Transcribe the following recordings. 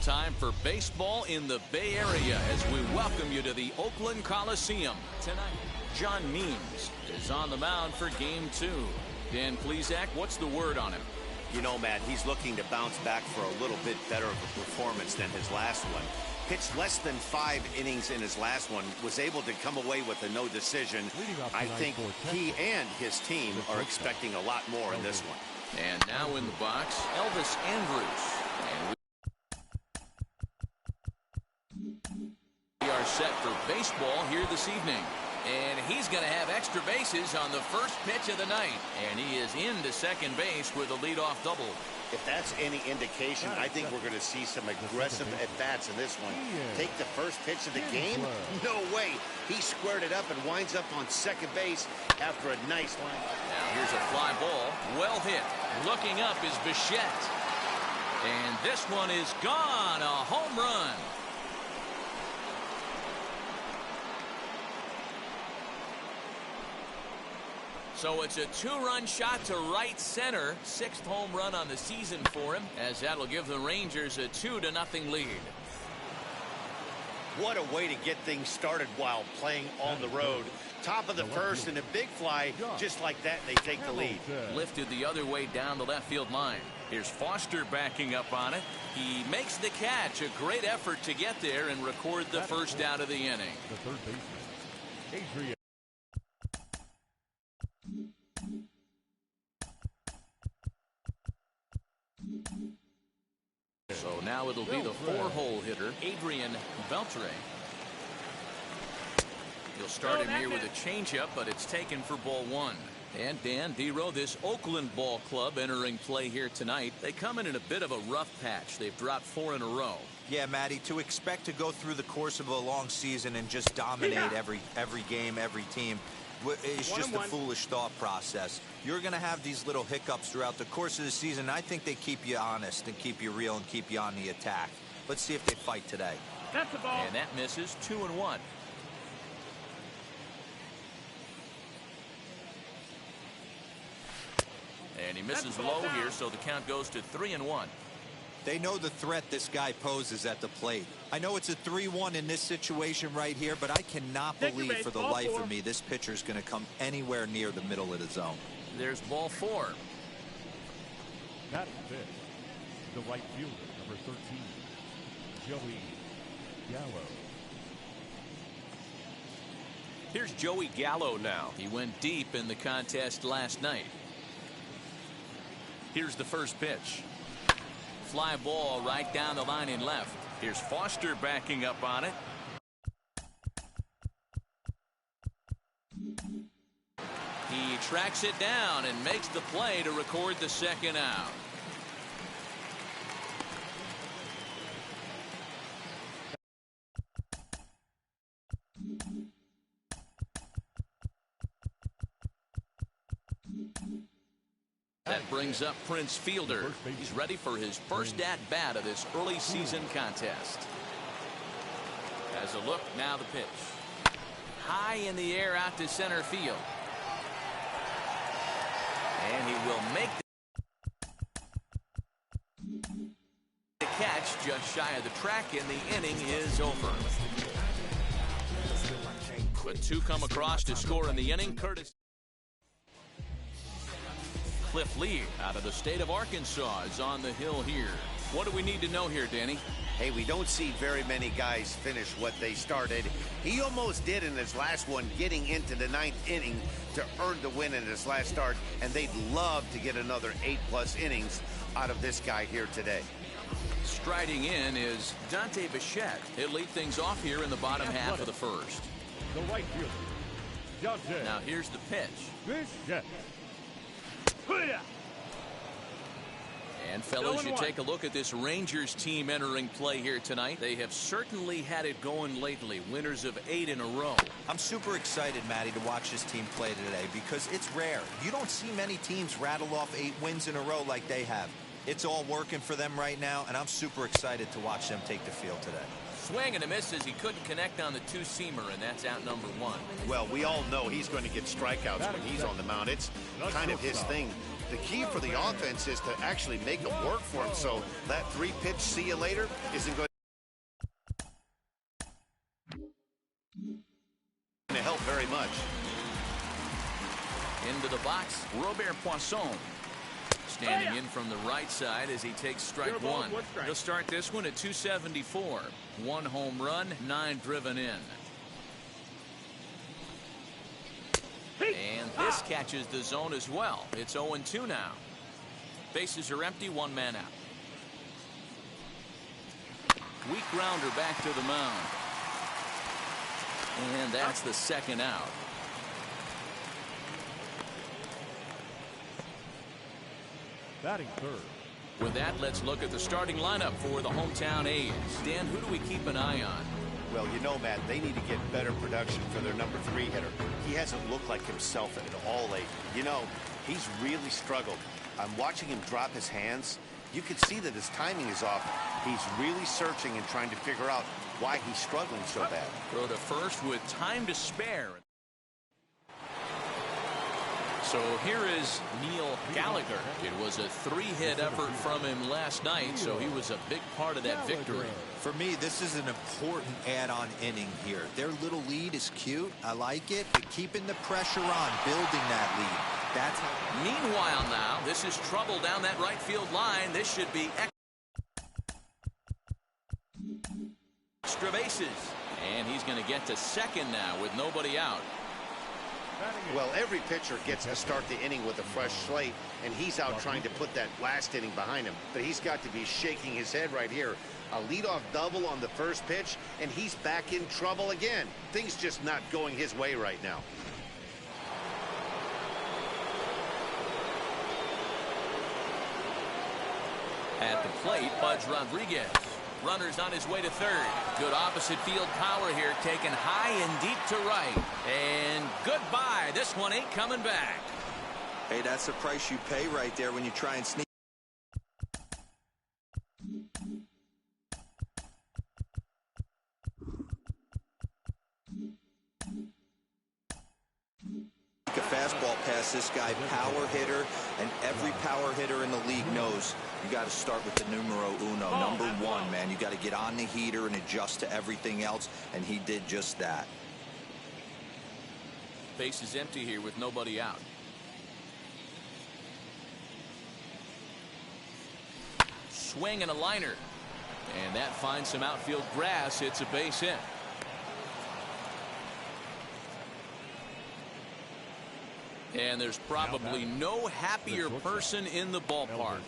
time for baseball in the Bay Area as we welcome you to the Oakland Coliseum. Tonight, John Means is on the mound for Game 2. Dan Plesac, what's the word on him? You know, Matt, he's looking to bounce back for a little bit better of a performance than his last one. Pitched less than 5 innings in his last one, was able to come away with a no decision. I think he and his team are expecting a lot more in this one. And now in the box, Elvis Andrus. And we are set for baseball here this evening. And he's going to have extra bases on the first pitch of the night. And he is into second base with a leadoff double. If that's any indication, I think we're going to see some aggressive at-bats in this one. Take the first pitch of the game? No way. He squared it up and winds up on second base after a nice line. Now here's a fly ball. Well hit. Looking up is Bichette. And this one is gone. A home run. So it's a 2-run shot to right center. 6th home run on the season for him, as that'll give the Rangers a 2-0 lead. What a way to get things started while playing on the road. Top of the first and a big fly. Just like that, they take the lead. Lifted the other way down the left field line. Here's Foster backing up on it. He makes the catch. A great effort to get there and record the first out of the inning. The third baseman, Adrian. So now it'll be the 4-hole hitter, Adrian Beltre. He'll start him here with a changeup, but it's taken for ball 1. And Dan Dero, this Oakland ball club entering play here tonight. They come in a bit of a rough patch. They've dropped 4 in a row. Yeah, Matty, to expect to go through the course of a long season and just dominate every game, every team, it's just a foolish thought process. You're going to have these little hiccups throughout the course of the season. I think they keep you honest and keep you real and keep you on the attack. Let's see if they fight today. That's the ball. And that misses. 2-1. And he misses low here, so the count goes to 3-1. They know the threat this guy poses at the plate. I know it's a 3-1 in this situation right here, but I cannot believe for the life of me this pitcher is going to come anywhere near the middle of the zone. There's ball 4. Batting fifth, the right fielder, number 13, Joey Gallo. Here's Joey Gallo now. He went deep in the contest last night. Here's the first pitch. Fly ball right down the line in left. Here's Foster backing up on it. He tracks it down and makes the play to record the second out. That brings up Prince Fielder. He's ready for his first at-bat of this early season contest. As a look, now the pitch. High in the air out to center field. And he will make the catch just shy of the track, and the inning is over. But 2 come across to score in the inning. Curtis Cliff Lee out of the state of Arkansas is on the hill here. What do we need to know here, Danny? Hey, we don't see very many guys finish what they started. He almost did in his last one, getting into the 9th inning to earn the win in his last start, and they'd love to get another 8+ innings out of this guy here today. Striding in is Dante Bichette. He'll lead things off here in the bottom half of the first. The right fielder, Dante. Now here's the pitch. Bichette. And fellas, you take a look at this Rangers team entering play here tonight. They have certainly had it going lately. Winners of 8 in a row. I'm super excited, Matty, to watch this team play today because it's rare. You don't see many teams rattle off 8 wins in a row like they have. It's all working for them right now, and I'm super excited to watch them take the field today. swing and a miss as he couldn't connect on the two-seamer, and that's out number one. Well, we all know he's going to get strikeouts when he's on the mound. It's kind of his thing. The key for the offense is to actually make them work for him, so that three-pitch see you later isn't going to help very much. Into the box, Robert Poisson. Standing in from the right side as he takes strike one. He'll start this one at 274. 1 home run, 9 driven in. And this catches the zone as well. It's 0-2 now. Bases are empty, 1 man out. Weak grounder back to the mound. And that's the second out. Batting third. With that, let's look at the starting lineup for the hometown A's. Dan, who do we keep an eye on? Well, you know, Matt, they need to get better production for their number 3 hitter. He hasn't looked like himself at all lately. You know, he's really struggled. I'm watching him drop his hands. You can see that his timing is off. He's really searching and trying to figure out why he's struggling so bad. Throw to first with time to spare. So here is Neil Gallagher. It was a 3-hit effort from him last night, so he was a big part of that victory. For me, this is an important add-on inning here. Their little lead is cute. I like it, but keeping the pressure on, building that lead. That's how. Meanwhile now, this is trouble down that right field line. This should be extra bases. And he's going to get to second now with nobody out. Well, every pitcher gets to start the inning with a fresh slate, and he's out trying to put that last inning behind him. But he's got to be shaking his head right here. A leadoff double on the first pitch, and he's back in trouble again. Things just not going his way right now. At the plate, Budge Rodriguez. Runners on his way to third. Good opposite field power here, taken high and deep to right. And goodbye. This one ain't coming back. Hey, that's the price you pay right there when you try and sneak. A fastball past this guy, power hitter, and every power hitter in the league knows you got to start with the numero uno, number 1, man. You got to get on the heater and adjust to everything else, and he did just that. Base is empty here with nobody out. Swing and a liner, and that finds some outfield grass. It's a base hit. And there's probably no happier person in the ballpark.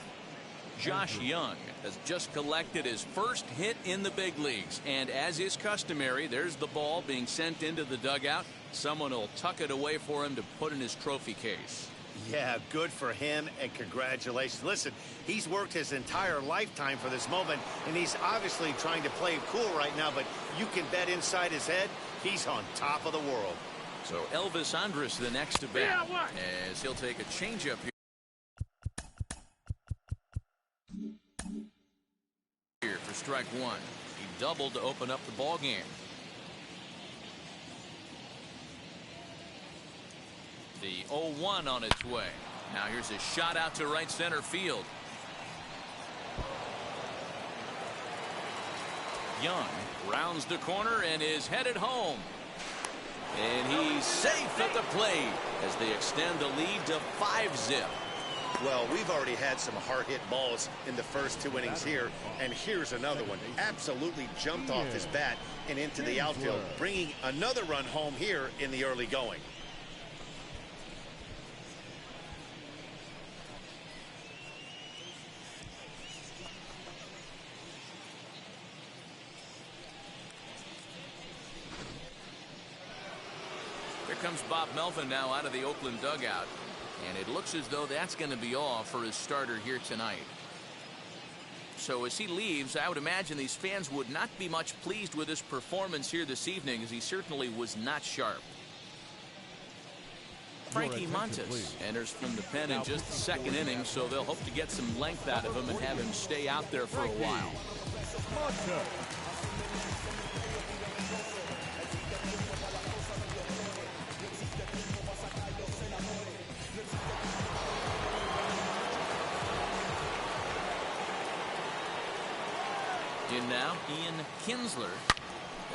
Josh Young has just collected his first hit in the big leagues. And as is customary, there's the ball being sent into the dugout. Someone will tuck it away for him to put in his trophy case. Yeah, good for him, and congratulations. Listen, he's worked his entire lifetime for this moment, and he's obviously trying to play it cool right now, but you can bet inside his head, he's on top of the world. So Elvis Andrus the next to bat, as he'll take a changeup here for strike 1. He doubled to open up the ball game. The 0-1 on its way. Now here's a shot out to right center field. Young rounds the corner and is headed home. And he's safe at the plate as they extend the lead to 5-zip. Well, we've already had some hard-hit balls in the first 2 innings here, and here's another one. Absolutely jumped off his bat and into the outfield, bringing another run home here in the early going. Here comes Bob Melvin now out of the Oakland dugout. And it looks as though that's going to be all for his starter here tonight. So as he leaves, I would imagine these fans would not be much pleased with his performance here this evening, as he certainly was not sharp. Frankie Montes enters from the pen in just the second inning, so they'll hope to get some length out of him and have him stay out there for a while. In now, Ian Kinsler,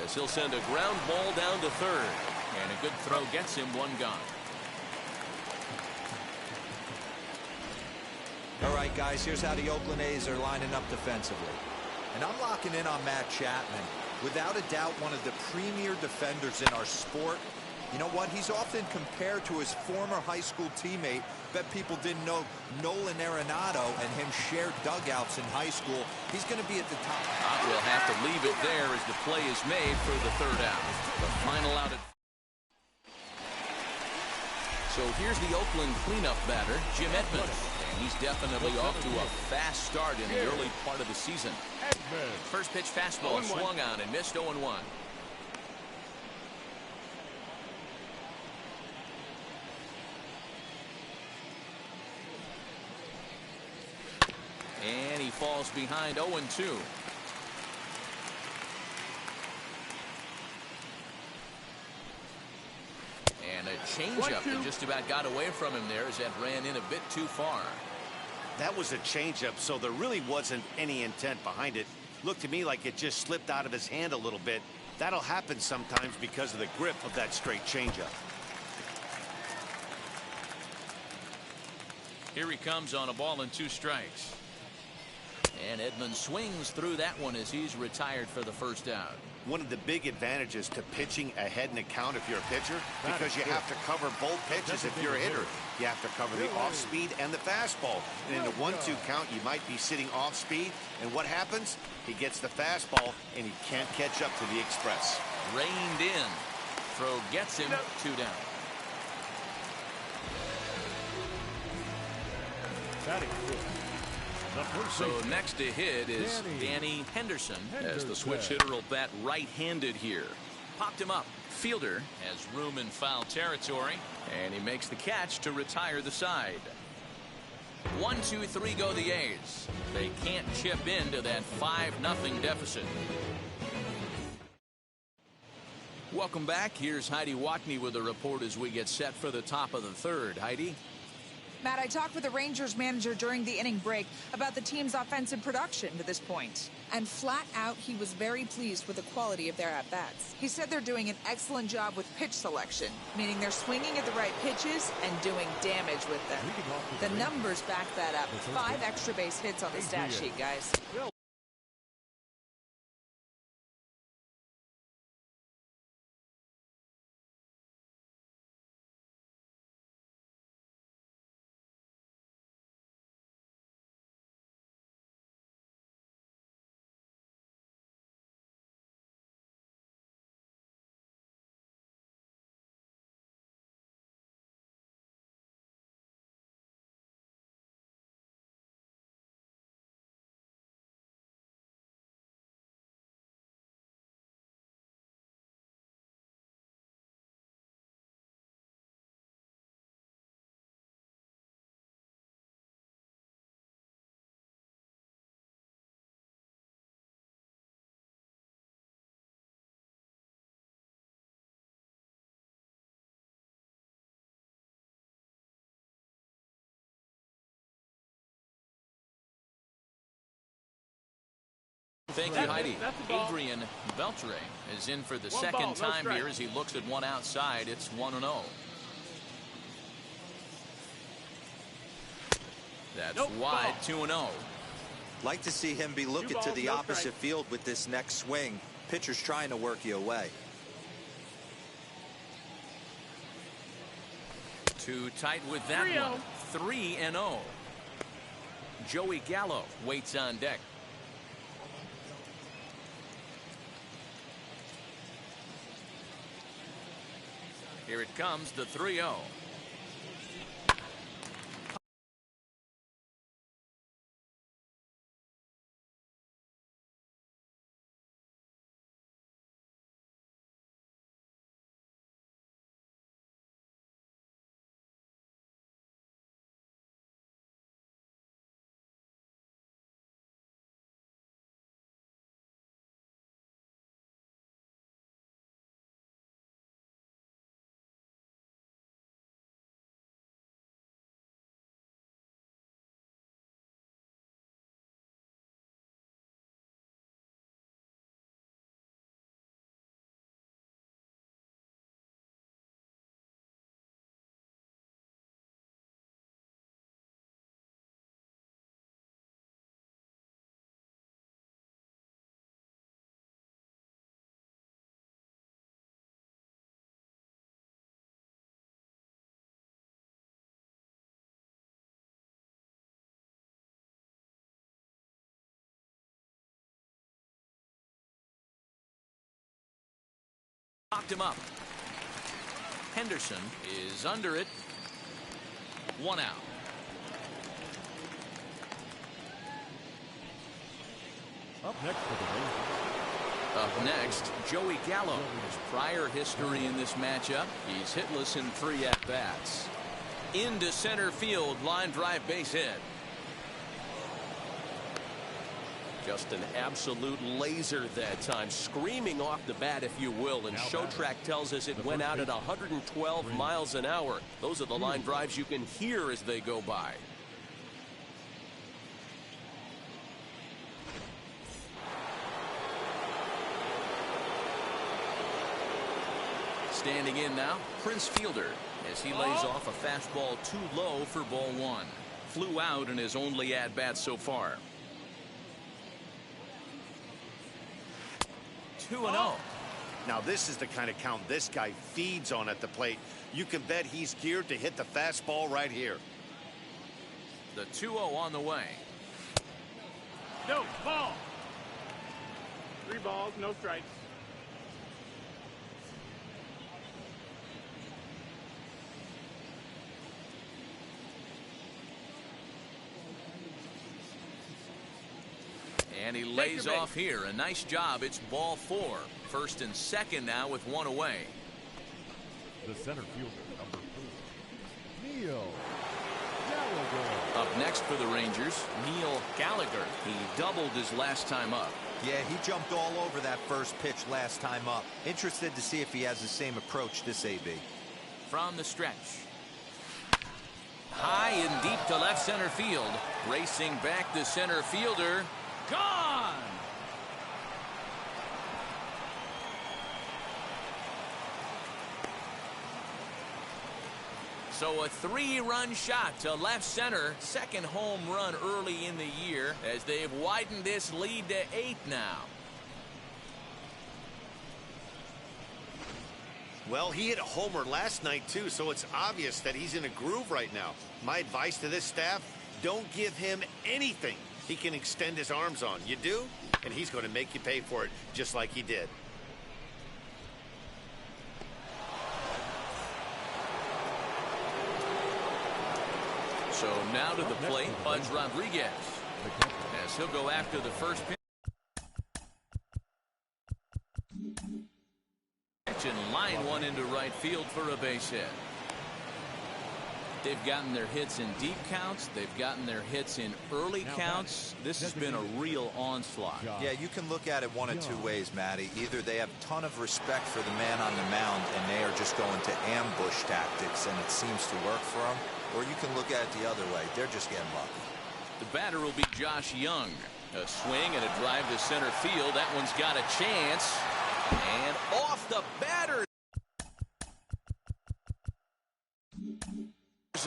as he'll send a ground ball down to third. And a good throw gets him one gone. All right, guys, here's how the Oakland A's are lining up defensively. And I'm locking in on Matt Chapman. Without a doubt, one of the premier defenders in our sport. You know what? He's often compared to his former high school teammate. Bet people didn't know Nolan Arenado and him shared dugouts in high school. He's going to be at the top. We'll have to leave it there as the play is made for the third out. The final out at... So here's the Oakland cleanup batter, Jim Edmonds. And he's definitely off to a fast start in the early part of the season. First pitch fastball swung on and missed 0-1. And he falls behind 0-2. And a changeup that just about got away from him there as that ran in a bit too far. That was a changeup, so there really wasn't any intent behind it. Looked to me like it just slipped out of his hand a little bit. That'll happen sometimes because of the grip of that straight changeup. Here he comes on a ball and 2 strikes. And Edmonds swings through that one as he's retired for the first out. One of the big advantages to pitching ahead in the count if you're a pitcher, because you have to cover both pitches if you're a hitter. You have to cover the off speed and the fastball. And in the 1-2 count, you might be sitting off speed. And what happens? He gets the fastball, and he can't catch up to the express. Reined in. Throw gets him 2 down. So next to hit is Danny Henderson, as the switch hitter will bat right-handed here. Popped him up. Fielder has room in foul territory, and he makes the catch to retire the side. 1-2-3 go the A's. They can't chip into that 5-0 deficit. Welcome back. Here's Heidi Watney with a report as we get set for the top of the third. Heidi? Matt, I talked with the Rangers manager during the inning break about the team's offensive production to this point. And flat out, he was very pleased with the quality of their at-bats. He said they're doing an excellent job with pitch selection, meaning they're swinging at the right pitches and doing damage with them. The numbers back that up. 5 extra base hits on the stat sheet, guys. Thank you, Heidi. Adrian Beltre is in for the second time here as he looks at one outside. It's 1-0. That's wide, 2-0. Like to see him be looking to the opposite field with this next swing. Pitcher's trying to work you away. Too tight with that one. 3-0. Joey Gallo waits on deck. Here it comes, the 3-0. Knocked him up. Henderson is under it. 1 out. Up next for the Rangers. Up next, Joey Gallo. His prior history in this matchup, he's hitless in 3 at-bats. Into center field, line drive base hit. Just an absolute laser that time, screaming off the bat, if you will. And ShowTrack tells us it went out at 112 miles an hour. Those are the line drives you can hear as they go by. Standing in now, Prince Fielder, as he lays off a fastball too low for ball 1. Flew out in his only at-bat so far. 2-0. Now this is the kind of count this guy feeds on at the plate. You can bet he's geared to hit the fastball right here. The 2-0 on the way. No, ball. 3 balls, no strikes. And he lays off here. A nice job. It's ball 4. First and second now with 1 away. The center fielder, number 4, Neil Gallagher. Up next for the Rangers, Neil Gallagher. He doubled his last time up. Yeah, he jumped all over that first pitch last time up. Interested to see if he has the same approach this AB. From the stretch. High and deep to left center field. Racing back the center fielder. Gone! So a 3-run shot to left center. Second home run early in the year as they've widened this lead to 8 now. Well, he hit a homer last night too, so it's obvious that he's in a groove right now. My advice to this staff, don't give him anything he can extend his arms on. You do, and he's going to make you pay for it just like he did. So now to the plate, Pudge Rodriguez, as he'll go after the first pitch. And line one into right field for a base hit. They've gotten their hits in deep counts. They've gotten their hits in early counts. This has been a real onslaught. Yeah, you can look at it one of 2 ways, Matty. Either they have a ton of respect for the man on the mound and they are just going to ambush tactics and it seems to work for them. Or you can look at it the other way. They're just getting lucky. The batter will be Josh Young. A swing and a drive to center field. That one's got a chance. And off the batter.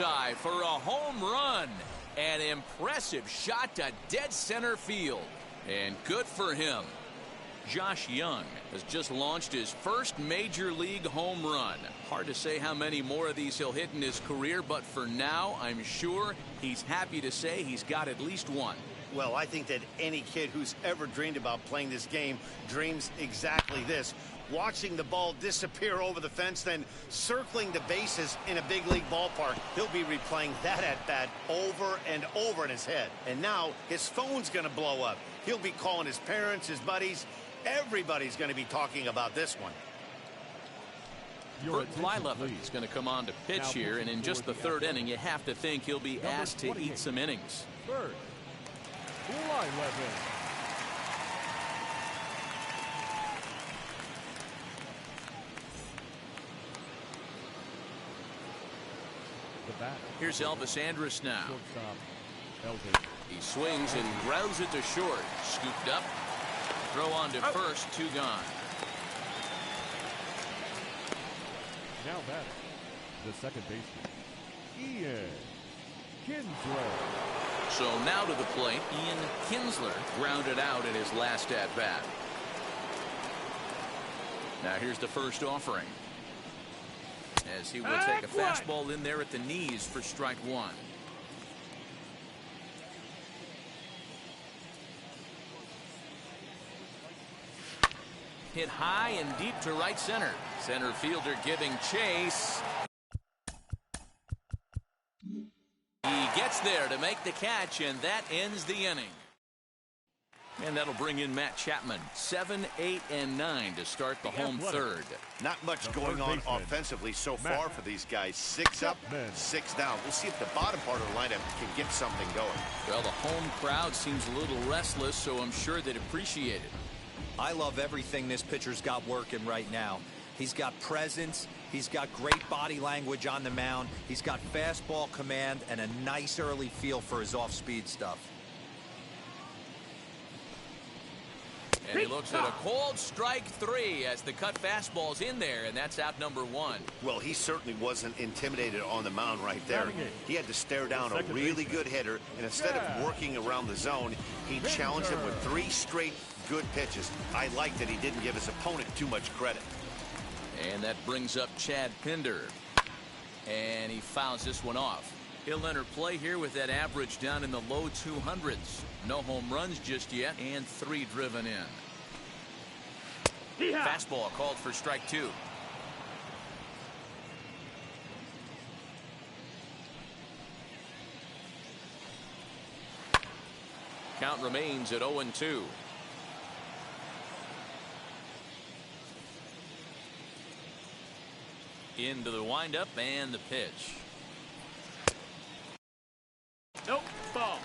Eye for a home run. An impressive shot to dead center field. And good for him. Josh Young has just launched his first major league home run. Hard to say how many more of these he'll hit in his career, but for now, I'm sure he's happy to say he's got at least one. Well, I think that any kid who's ever dreamed about playing this game dreams exactly this. Watching the ball disappear over the fence, then circling the bases in a big league ballpark. He'll be replaying that at-bat over and over in his head. And now his phone's going to blow up. He'll be calling his parents, his buddies. Everybody's going to be talking about this one. Bert Blyleven is going to come on to pitch here, and in just the 3rd inning, you have to think he'll be asked to eat some innings. Bert Blyleven. Here's Elvis Andrus now. He swings and grounds it to short. Scooped up. Throw on to first. 2 gone. Now batting, the second baseman, Ian Kinsler. So now to the plate, Ian Kinsler grounded out in his last at-bat. Now here's the first offering, as he will take a fastball in there at the knees for strike 1. Hit high and deep to right center. Center fielder giving chase. He gets there to make the catch, and that ends the inning. And that'll bring in Matt Chapman. 7, 8, and 9 to start the home third. Not much going on offensively so far for these guys. 6 up, 6 down. We'll see if the bottom part of the lineup can get something going. Well, the home crowd seems a little restless, so I'm sure they'd appreciate it. I love everything this pitcher's got working right now. He's got presence. He's got great body language on the mound. He's got fastball command and a nice early feel for his off-speed stuff. And he looks at a cold strike 3 as the cut fastball's in there, and that's out number 1. Well, he certainly wasn't intimidated on the mound right there. He had to stare down a really good hitter, and instead of working around the zone, he challenged him with 3 straight good pitches. I like that he didn't give his opponent too much credit. And that brings up Chad Pinder. And he fouls this one off. He'll enter play here with that average down in the low 200s. No home runs just yet, and 3 driven in. Fastball called for strike 2. Count remains at 0-2. Into the windup and the pitch. Nope, ball.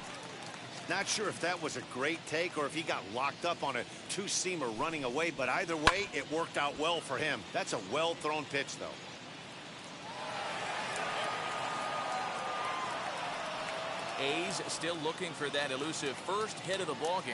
Not sure if that was a great take or if he got locked up on a 2-seamer running away, but either way, it worked out well for him. That's a well-thrown pitch, though. A's still looking for that elusive first hit of the ballgame.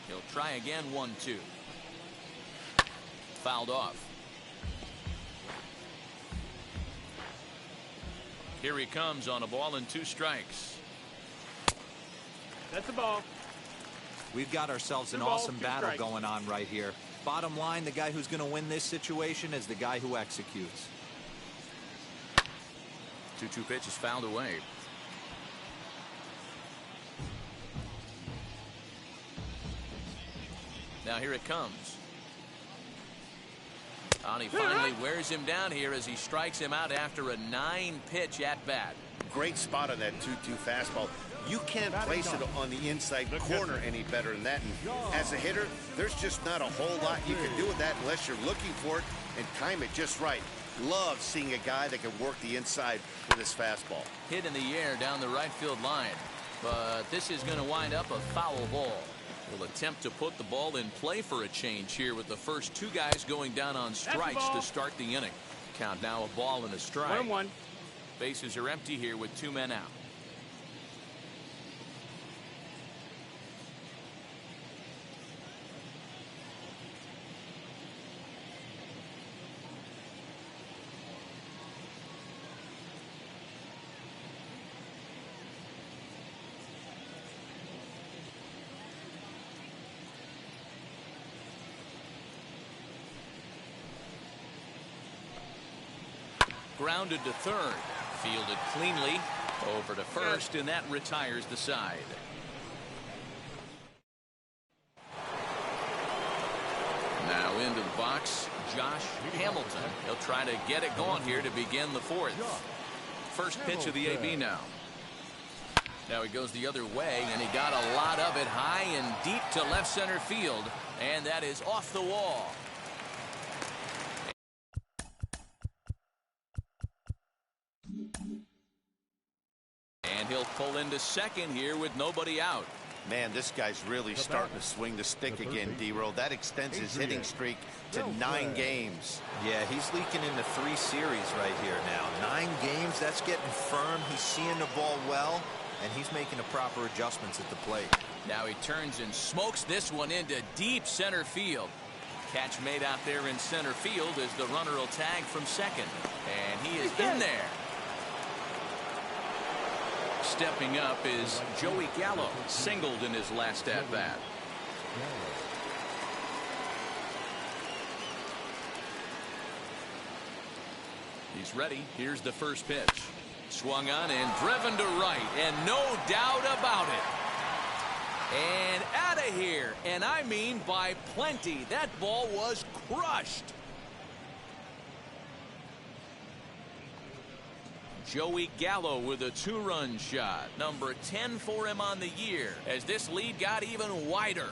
He'll try again, 1-2. Fouled off. Here he comes on a ball and 2 strikes. That's a ball. We've got ourselves an awesome battle going on right here. Bottom line, the guy who's going to win this situation is the guy who executes. 2-2 pitch is fouled away. Now here it comes. And he finally wears him down here as he strikes him out after a 9-pitch at-bat. Great spot on that 2-2 fastball. You can't place it on the inside corner any better than that. And as a hitter, there's just not a whole lot you can do with that unless you're looking for it and time it just right. Love seeing a guy that can work the inside with his fastball. Hit in the air down the right field line. But this is going to wind up a foul ball. Will attempt to put the ball in play for a change here with the first 2 guys going down on strikes to start the inning. Count now a ball and a strike. 1-1. Bases are empty here with 2 men out. Grounded to third. Fielded cleanly. Over to first, and that retires the side. Now into the box, Josh Hamilton. He'll try to get it going here to begin the 4th. First pitch of the AB now. Now he goes the other way, and he got a lot of it high and deep to left center field, and that is off the wall. And he'll pull into second here with nobody out. Man, this guy's really starting to swing the stick again, D-Roll. That extends his hitting streak to 9 games. Yeah, he's leaking into 3 series right here now. 9 games, that's getting firm. He's seeing the ball well, and he's making the proper adjustments at the plate. Now he turns and smokes this one into deep center field. Catch made out there in center field as the runner will tag from second. And he is in there. Stepping up is Joey Gallo, singled in his last at-bat. He's ready. Here's the first pitch. Swung on and driven to right, and no doubt about it. And out of here, and I mean by plenty. That ball was crushed. Joey Gallo with a two-run shot. Number 10 for him on the year as this lead got even wider.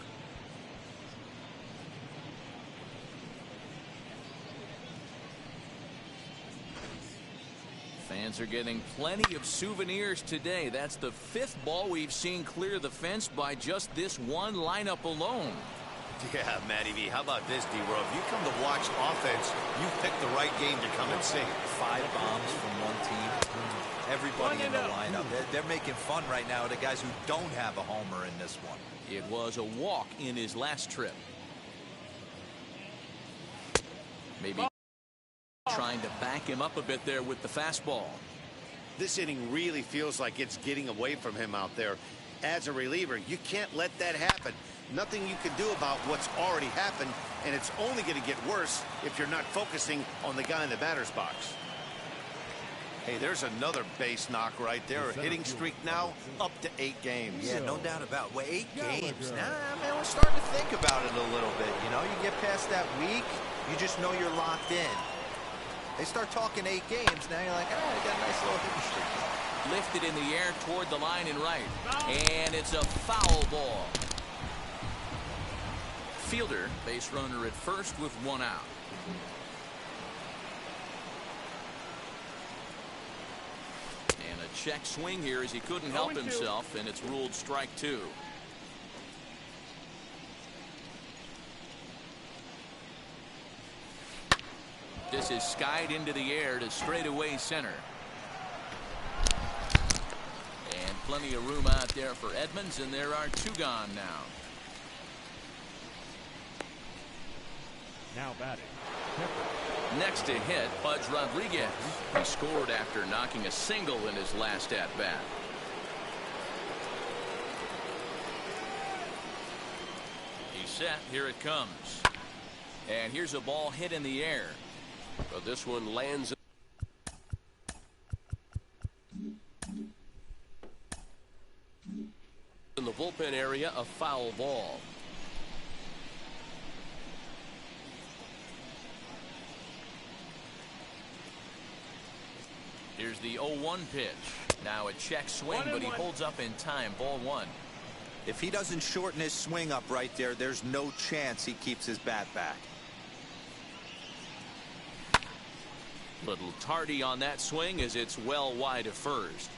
Fans are getting plenty of souvenirs today. That's the 5th ball we've seen clear the fence by just this one lineup alone. Yeah, Matty V, how about this, D-Row? If you come to watch offense, you picked the right game to come and see. 5 bombs from one team. Everybody in the lineup. They're making fun right now of the guys who don't have a homer in this one. It was a walk in his last trip. Maybe trying to back him up a bit there with the fastball. This inning really feels like it's getting away from him out there. As a reliever, you can't let that happen. Nothing you can do about what's already happened, and it's only going to get worse if you're not focusing on the guy in the batter's box. Hey, there's another base knock right there. A hitting streak now up to 8 games. Yeah, no doubt about it. Well, 8 games. Nah, man, we're starting to think about it a little bit. You know, you get past that week, you just know you're locked in. They start talking 8 games, now you're like, oh, I got a nice little hitting streak. Lifted in the air toward the line and right. And it's a foul ball. Fielder, base runner at first with 1 out. And a check swing here as he couldn't help himself, and it's ruled strike 2. This is skied into the air to straightaway center. And plenty of room out there for Edmonds, and there are 2 gone now. Now batting. Next to hit, Pudge Rodriguez. He scored after knocking a single in his last at-bat. He's set. Here it comes. And here's a ball hit in the air. But this one lands in the bullpen area, a foul ball. Here's the 0-1 pitch. Now a check swing, but he holds up in time. Ball 1. If he doesn't shorten his swing up right there, there's no chance he keeps his bat back. Little tardy on that swing as it's well wide of first.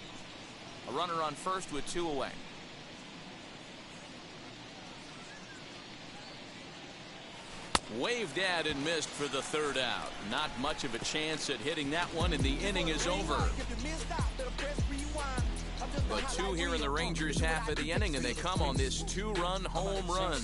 A runner on first with 2 away. Waved at and missed for the 3rd out. Not much of a chance at hitting that one, and the inning is over. But 2 here in the Rangers' half of the inning, and they come on this 2-run home run.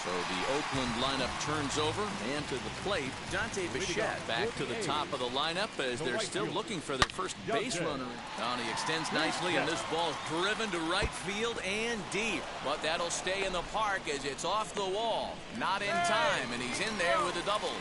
So the Oakland lineup turns over, and to the plate, Dante Bichette back to the top of the lineup as they're still looking for their first base runner. And he extends nicely, and this ball's driven to right field and deep. But that'll stay in the park as it's off the wall. Not in time, and he's in there with a double.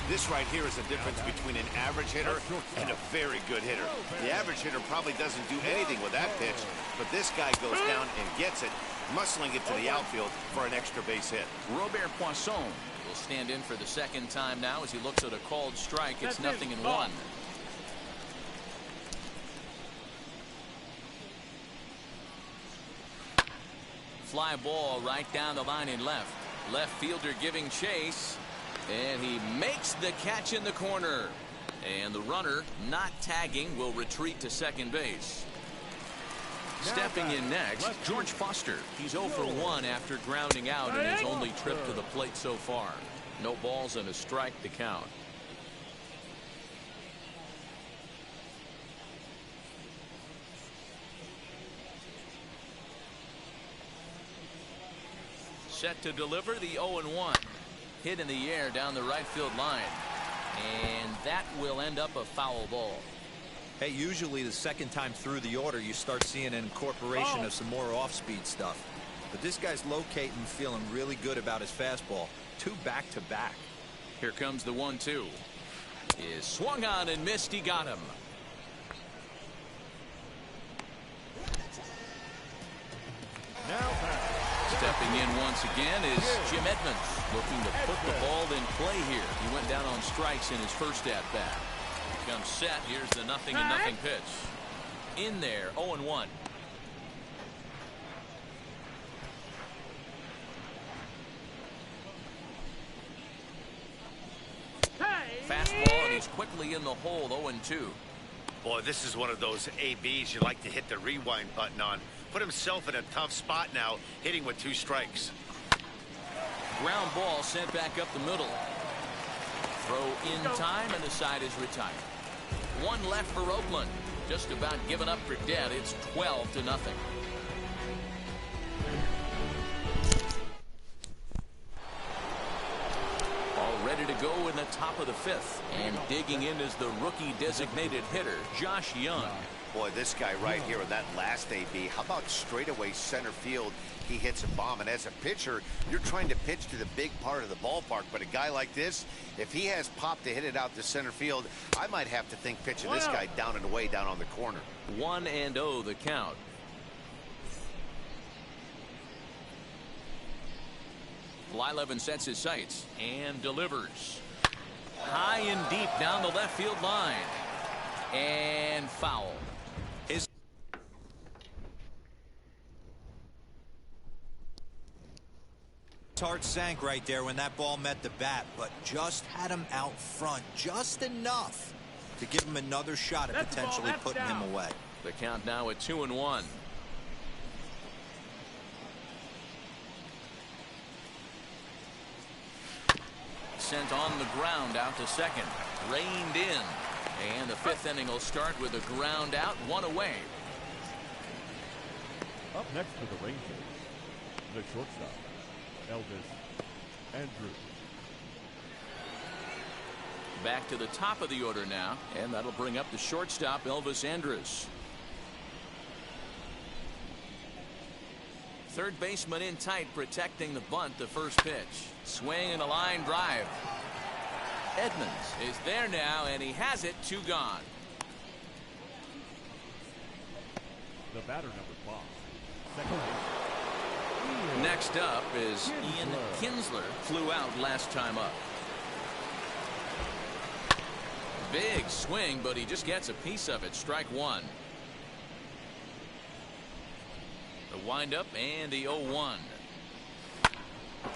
This right here is the difference between an average hitter and a very good hitter. The average hitter probably doesn't do anything with that pitch, but this guy goes down and gets it, muscling it to the outfield for an extra base hit. Robert Poisson will stand in for the 2nd time now as he looks at a called strike. It's 0-1. Fly ball right down the line in left. Left fielder giving chase. And he makes the catch in the corner. And the runner, not tagging, will retreat to second base. Stepping in next, George Foster. He's 0 for 1 after grounding out in his only trip to the plate so far. No balls and a strike to count. set to deliver the 0-1. Hit in the air down the right field line. And that will end up a foul ball. Hey, usually the second time through the order, you start seeing an incorporation of some more off-speed stuff. But this guy's locating, feeling really good about his fastball. 2 back-to-back. Here comes the 1-2. Is swung on and missed. He got him. Now Stepping in once again is Jim Edmonds, looking to put the ball in play here. He went down on strikes in his first at-bat. Comes set. Here's the 0-0 pitch. In there, 0-1. Fastball, and he's quickly in the hole, 0-2. Boy, this is one of those ABs you like to hit the rewind button on. Put himself in a tough spot now, hitting with 2 strikes. Ground ball sent back up the middle. Throw in time, and the side is retired. 1 left for Oakland. Just about given up for dead. It's 12-0. All ready to go in the top of the 5th. And digging in is the rookie designated hitter, Josh Young. Boy, this guy right here in that last AB, how about straightaway center field? He hits a bomb, and as a pitcher, you're trying to pitch to the big part of the ballpark, but a guy like this, if he has pop to hit it out to center field, I might have to think pitching this guy down and away down on the corner. 1-0 the count. Blyleven sets his sights and delivers. High and deep down the left field line. And foul. His heart sank right there when that ball met the bat, but just had him out front just enough to give him another shot at potentially putting him away. The count now at 2-1. Sent on the ground out to second. Reined in. And the 5th inning will start with a ground out, 1 away. up next for the Rangers, the shortstop, Elvis Andrews. Back to the top of the order now, and that'll bring up the shortstop, Elvis Andrews. Third baseman in tight, protecting the bunt, the first pitch. Swing and a line drive. Edmonds is there now, and he has it, 2 gone. The batter, number 5. Second base. Next up is Ian Kinsler, flew out last time up. Big swing, but he just gets a piece of it. Strike 1. The windup and the 0-1.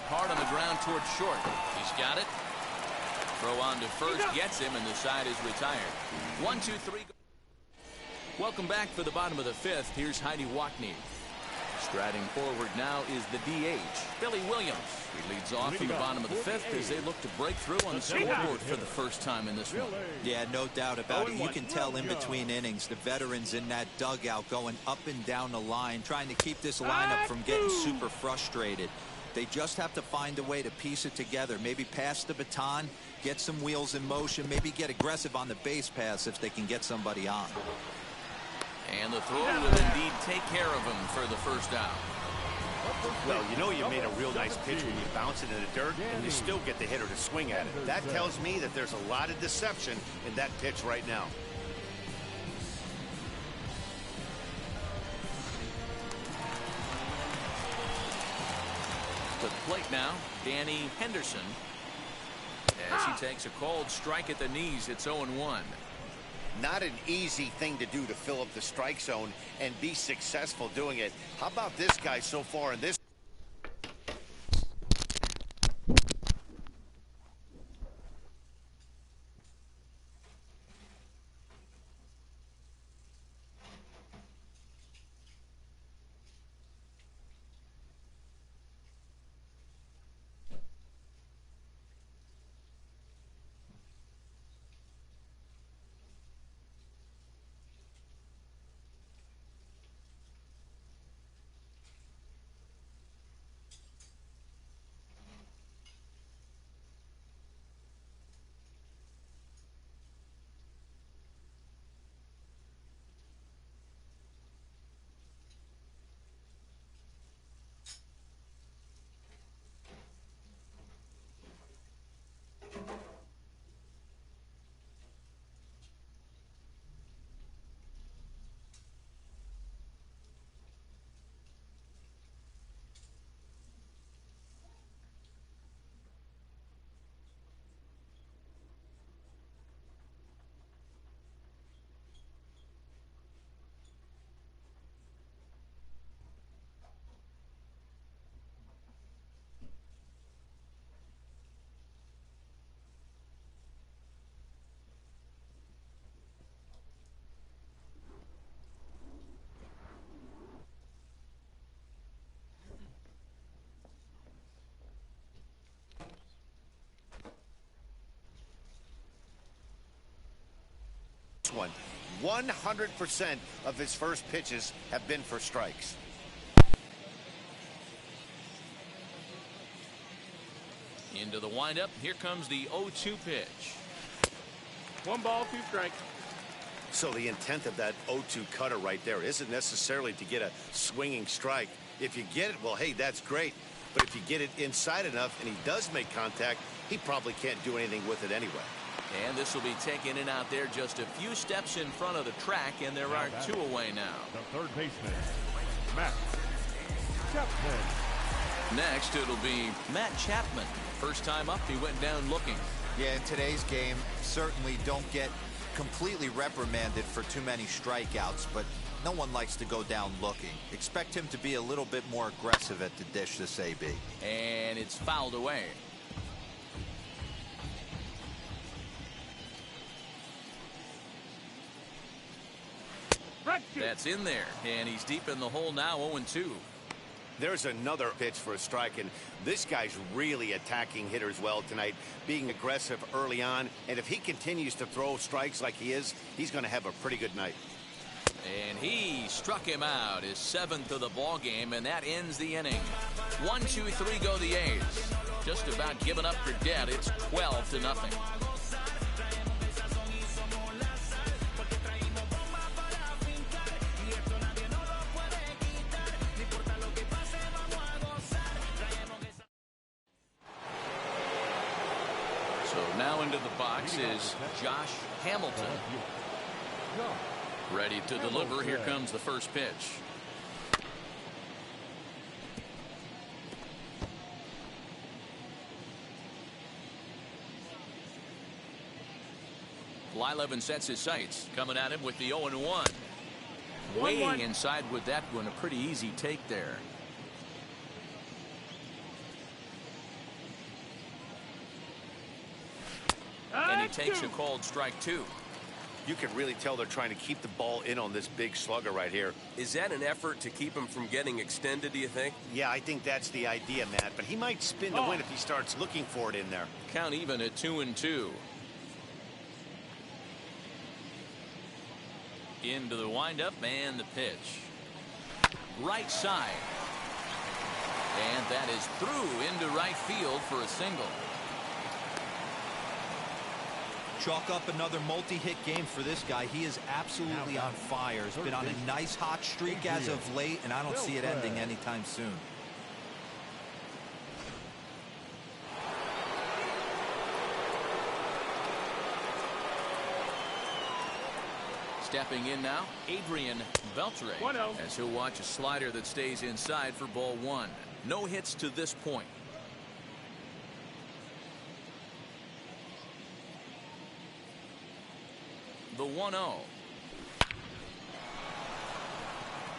Hard on the ground towards short. He's got it. Throw on to first, gets him, and the side is retired. 1, 2, 3. Welcome back for the bottom of the 5th. Here's Heidi Watney. Striding forward now is the DH, Billy Williams. He leads off from the bottom of the 5th as they look to break through on the scoreboard for the first time in this one. Yeah, no doubt about it. You can tell in between innings, the veterans in that dugout going up and down the line, trying to keep this lineup from getting super frustrated. They just have to find a way to piece it together. Maybe pass the baton, get some wheels in motion, maybe get aggressive on the base pass if they can get somebody on. And the throw will indeed take care of him for the first out. Well, you know you made a real nice pitch when you bounce it in the dirt and you still get the hitter to swing at it. That tells me that there's a lot of deception in that pitch right now. To the plate now, Danny Henderson. As he takes a cold strike at the knees, it's 0-1. Not an easy thing to do to fill up the strike zone and be successful doing it. How about this guy so far in this? one. 100% of his first pitches have been for strikes. Into the windup. Here comes the 0-2 pitch. 1 ball, 2 strikes. So the intent of that 0-2 cutter right there isn't necessarily to get a swinging strike. If you get it, well, hey, that's great. But if you get it inside enough and he does make contact, he probably can't do anything with it anyway. And this will be taken in out there just a few steps in front of the track, and there are 2 away now. The third baseman, Matt Chapman. Next, it'll be Matt Chapman. First time up, he went down looking. Yeah, in today's game, certainly don't get completely reprimanded for too many strikeouts, but no one likes to go down looking. Expect him to be a little bit more aggressive at the dish this AB. And it's fouled away. That's in there, and he's deep in the hole now, 0-2. There's another pitch for a strike, and this guy's really attacking hitters well tonight, being aggressive early on, and if he continues to throw strikes like he is, he's going to have a pretty good night. And he struck him out, his 7th of the ball game, and that ends the inning. 1, 2, 3 go the A's. Just about given up for dead. It's 12-0. So now into the box is Josh Hamilton. Ready to deliver. Here comes the first pitch. Blyleven sets his sights, coming at him with the 0-1. Way inside with that one, a pretty easy take there. And he takes a called strike 2. You can really tell they're trying to keep the ball in on this big slugger right here. Is that an effort to keep him from getting extended, do you think? Yeah, I think that's the idea, Matt, but he might spin to win if he starts looking for it in there. Count even at 2-2. Into the windup and the pitch. Right side. And that is through into right field for a single. Chalk up another multi-hit game for this guy. He is absolutely on fire. He's been on a nice hot streak as of late, and I don't see it ending anytime soon. Stepping in now, Adrian Beltre, as he'll watch a slider that stays inside for ball 1. No hits to this point. The 1-0.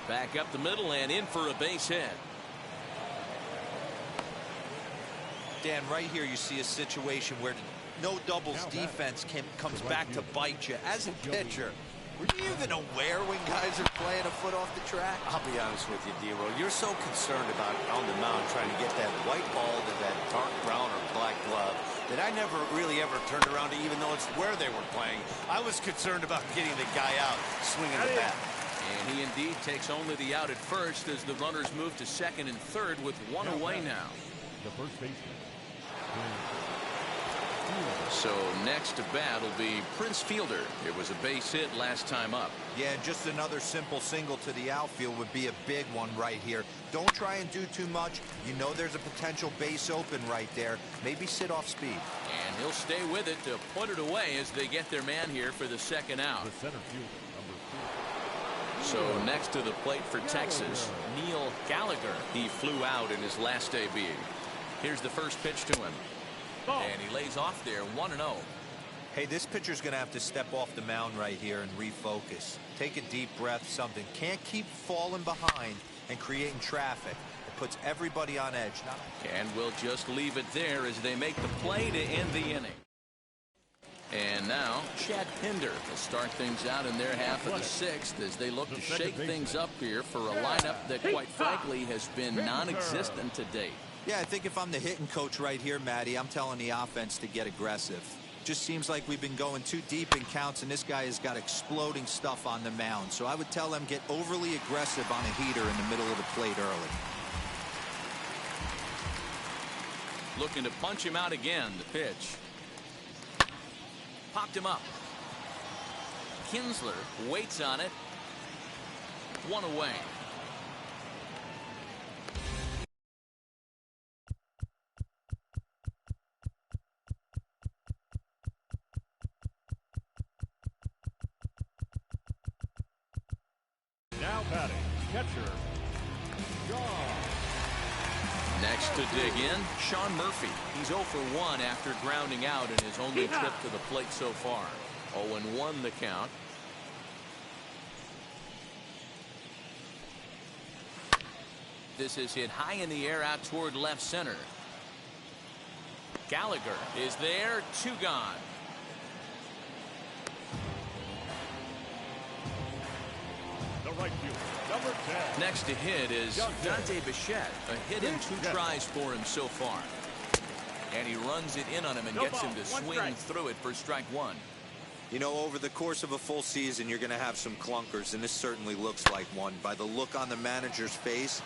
Back up the middle and in for a base hit. Dan, right here you see a situation where no doubles defense comes back to bite you. As a pitcher, were you even aware when guys are playing a foot off the track? I'll be honest with you, D-Roll. You're so concerned about on the mound trying to get that white ball to that dark brown or black glove that I never really ever turned around to even know it's where they were playing. I was concerned about getting the guy out swinging the bat. And he indeed takes only the out at first as the runners move to second and third with 1 away now. The first baseman. So next to bat will be Prince Fielder. It was a base hit last time up. Yeah, just another simple single to the outfield would be a big one right here. Don't try and do too much. You know there's a potential base open right there. Maybe sit off speed. And he'll stay with it to put it away as they get their man here for the second out. The center fielder, number 4. So next to the plate for Texas, Neil Gallagher. He flew out in his last AB. Here's the first pitch to him. And he lays off there, 1-0. Hey, this pitcher's going to have to step off the mound right here and refocus. Take a deep breath, something. Can't keep falling behind and creating traffic. It puts everybody on edge. And we'll just leave it there as they make the play to end the inning. And now, Chad Pinder will start things out in their half of the 6th as they look to shake things up here for a lineup that, quite frankly, has been non-existent to date. Yeah, I think if I'm the hitting coach right here, Matty, I'm telling the offense to get aggressive. Just seems like we've been going too deep in counts, and this guy has got exploding stuff on the mound. So I would tell him get overly aggressive on a heater in the middle of the plate early. Looking to punch him out again. The pitch. Popped him up. Kinsler waits on it. One away. Now batting, catcher, John. Next to dig in, Sean Murphy. He's 0 for 1 after grounding out in his only trip to the plate so far. 0-1 the count. This is hit high in the air out toward left center. Gallagher is there, 2 gone. The right fielder, number 10. Next to hit is Dante Bichette. A hit in 2 tries for him so far. And he runs it in on him and gets him to swing through it for strike 1. You know, over the course of a full season, you're going to have some clunkers, and this certainly looks like one. By the look on the manager's face,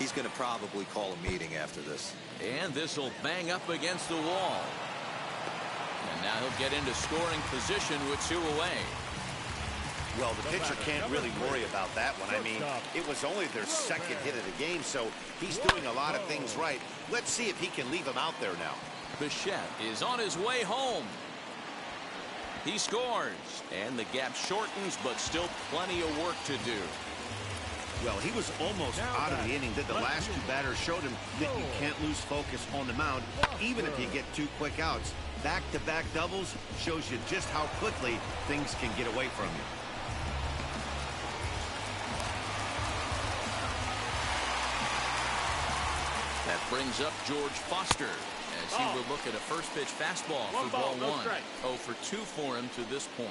he's going to probably call a meeting after this. And this will bang up against the wall. And now he'll get into scoring position with 2 away. Well, the pitcher can't really worry about that one. I mean, it was only their second hit of the game, so he's doing a lot of things right. Let's see if he can leave him out there now. Bichette is on his way home. He scores, and the gap shortens, but still plenty of work to do. Well, he was almost out of the inning. The last 2 batters showed him that you can't lose focus on the mound, even if you get 2 quick outs. Back-to-back doubles shows you just how quickly things can get away from you. That brings up George Foster as he will look at a first pitch fastball for ball 1. 0 for 2 for him to this point.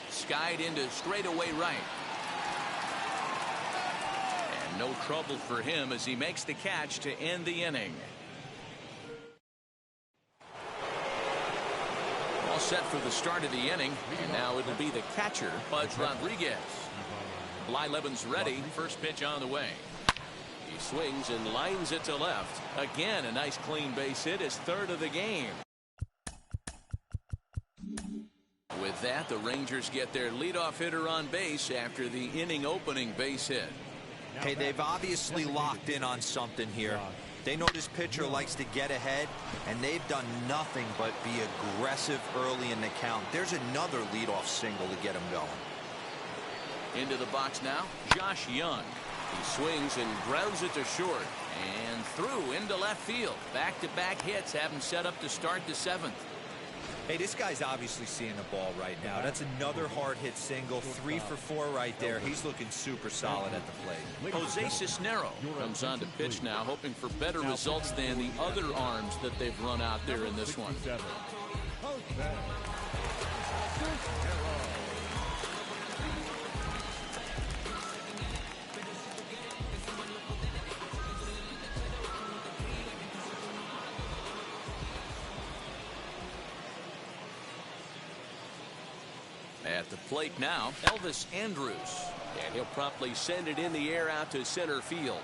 Skied into straightaway right. And no trouble for him as he makes the catch to end the inning. All set for the start of the inning, and now it'll be the catcher, Bud Rodriguez. Blyleven's ready. First pitch on the way. He swings and lines it to left. Again, a nice clean base hit, his 3rd of the game. With that, the Rangers get their leadoff hitter on base after the inning opening base hit. Hey, they've obviously locked in on something here. They know this pitcher likes to get ahead, and they've done nothing but be aggressive early in the count. There's another leadoff single to get him going. Into the box now, Josh Young. He swings and grounds it to short and through into left field. Back-to-back hits have him set up to start the 7th. Hey, this guy's obviously seeing the ball right now. That's another hard hit single. 3 for 4 right there. He's looking super solid at the plate. Jose Cisnero comes on to pitch now, hoping for better results than the other arms that they've run out there in this one. At the plate now, Elvis Andrus. And he'll promptly send it in the air out to center field.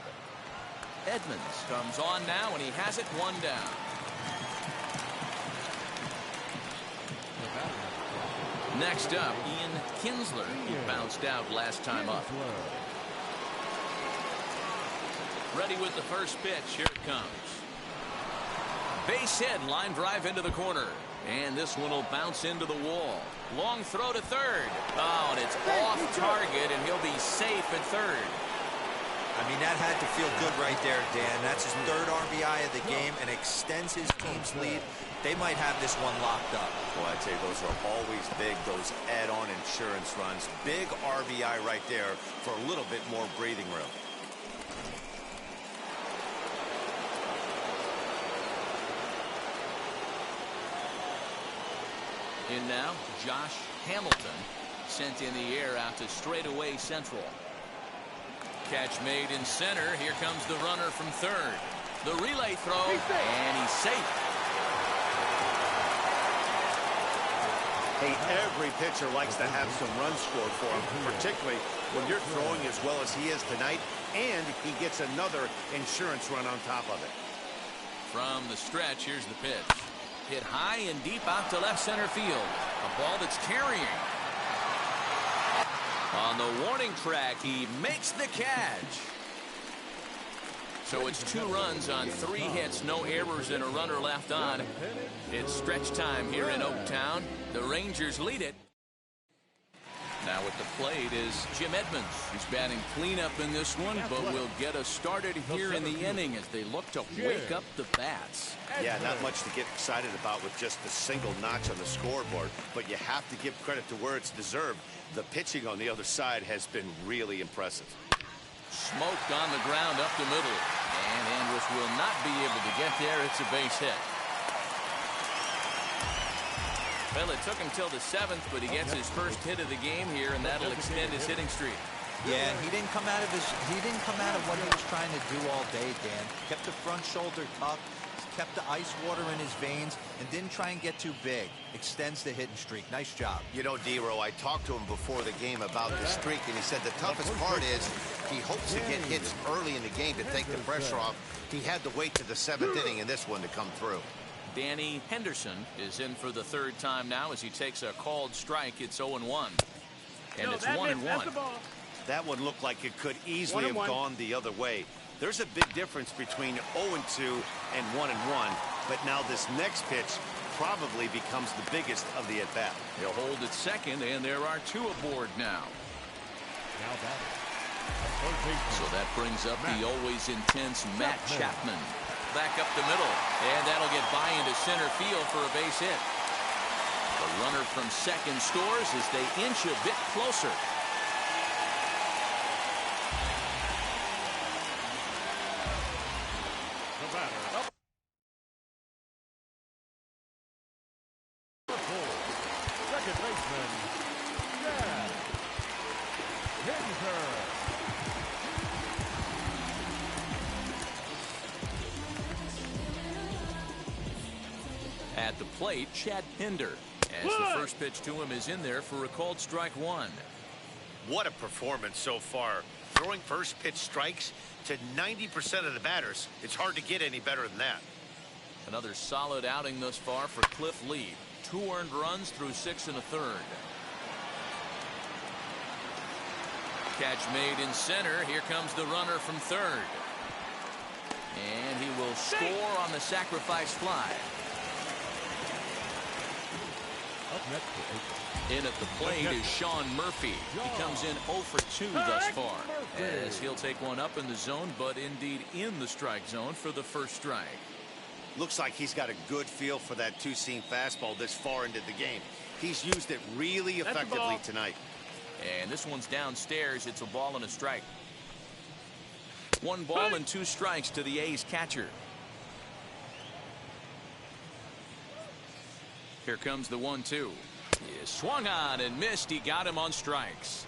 Edmonds comes on now, and he has it 1 down. Next up, Ian Kinsler. He bounced out last time up. Ready with the first pitch. Here it comes. Base hit, line drive into the corner. And this one will bounce into the wall. Long throw to third. Oh, and it's off target, and he'll be safe at third. I mean, that had to feel good right there, Dan. That's his 3rd RBI of the game and extends his team's lead. They might have this one locked up. Well, I'd say those are always big, those add-on insurance runs. Big RBI right there for a little bit more breathing room. In now, Josh Hamilton sent in the air out to straightaway central. Catch made in center. Here comes the runner from third. The relay throw, and he's safe. Hey, every pitcher likes to have some runs scored for him, particularly when you're throwing as well as he is tonight, and he gets another insurance run on top of it. From the stretch, here's the pitch. Hit high and deep out to left center field. A ball that's carrying. On the warning track, he makes the catch. So it's 2 runs on 3 hits, no errors, and a runner left on. It's stretch time here in Oaktown. The Rangers lead it. Now at the plate is Jim Edmonds. He's batting cleanup in this one, but will get us started here in the inning as they look to wake up the bats. Yeah, not much to get excited about with just a single notch on the scoreboard, but you have to give credit to where it's deserved. The pitching on the other side has been really impressive. Smoked on the ground up the middle, and Andrus will not be able to get there. It's a base hit. Well, it took him till the 7th, but he gets his first hit of the game here, and that'll extend his hitting streak. Yeah, he didn't come out of what he was trying to do all day, Dan. Kept the front shoulder tucked, kept the ice water in his veins, and didn't try and get too big. Extends the hitting streak. Nice job. You know, D-Row, I talked to him before the game about the streak, and he said the toughest part is he hopes to get hits early in the game to take the pressure off. He had to wait to the 7th inning in this one to come through. Danny Henderson is in for the 3rd time now as he takes a called strike. It's 0-1. And it's 1-1. That one looked like it could easily have gone the other way. There's a big difference between 0-2 and 1-1, but now this next pitch probably becomes the biggest of the at-bat. He'll hold at second, and there are 2 aboard now. So that brings up the always intense Matt Chapman. Back up the middle, and that'll get by into center field for a base hit. The runner from second scores as they inch a bit closer. The batter up. Second baseman, Chad Pinder. At the plate, Chad Pinder. As the first pitch to him is in there for a called strike 1. What a performance so far. Throwing first pitch strikes to 90% of the batters. It's hard to get any better than that. Another solid outing thus far for Cliff Lee. 2 earned runs through 6 1/3. Catch made in center. Here comes the runner from third. And he will score on the sacrifice fly. In at the plate is Sean Murphy. He comes in 0 for 2 thus far, as he'll take one up in the zone, but indeed in the strike zone for the first strike. Looks like he's got a good feel for that two-seam fastball this far into the game. He's used it really effectively tonight. And this one's downstairs. It's a ball and a strike. 1 ball and 2 strikes to the A's catcher. Here comes the 1-2. He is swung on and missed. He got him on strikes.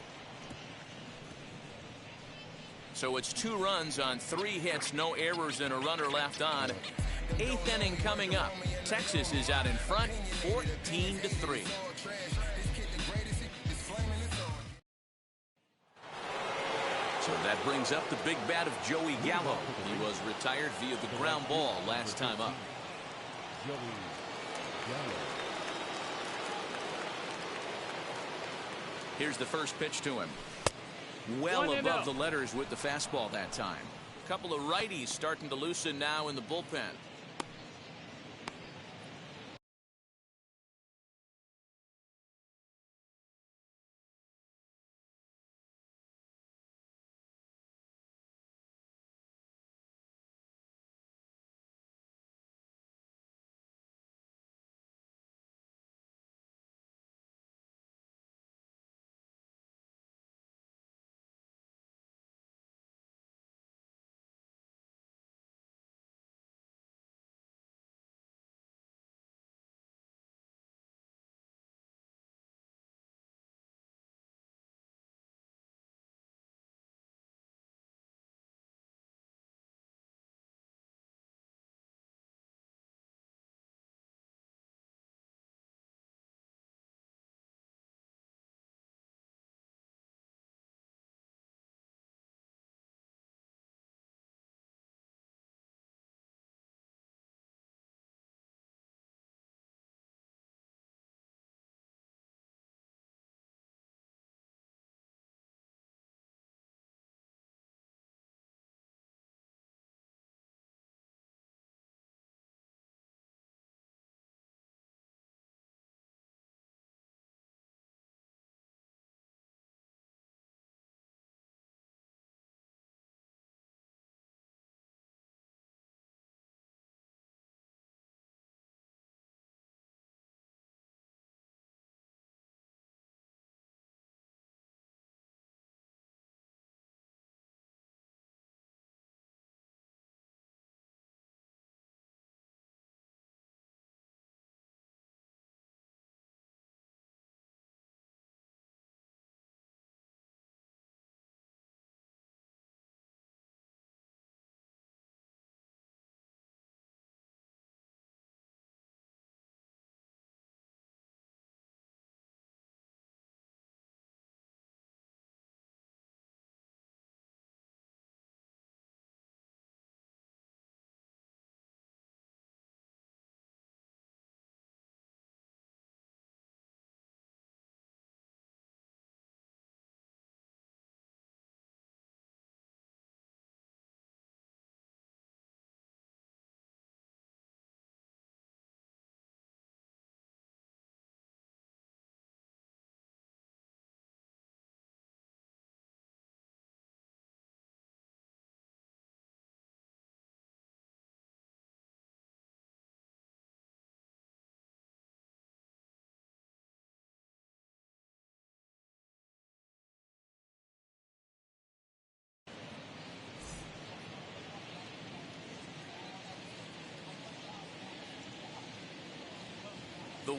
So it's 2 runs on 3 hits, no errors, and a runner left on. 8th inning coming up. Texas is out in front, 14-3. So that brings up the big bat of Joey Gallo. He was retired via the ground ball last time up. Joey Gallo. Here's the first pitch to him. Well above the letters with the fastball that time. A couple of righties starting to loosen now in the bullpen.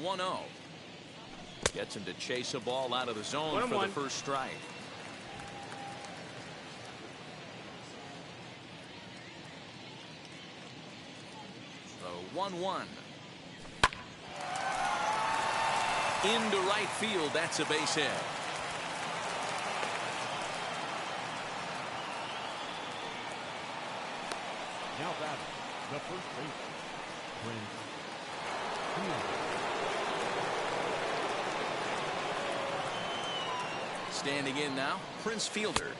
1-0. Gets him to chase a ball out of the zone for the first strike. The 1-1. Into right field. That's a base hit. Now batting, the first baseman, Prince Fielder. Standing in now, Prince Fielder,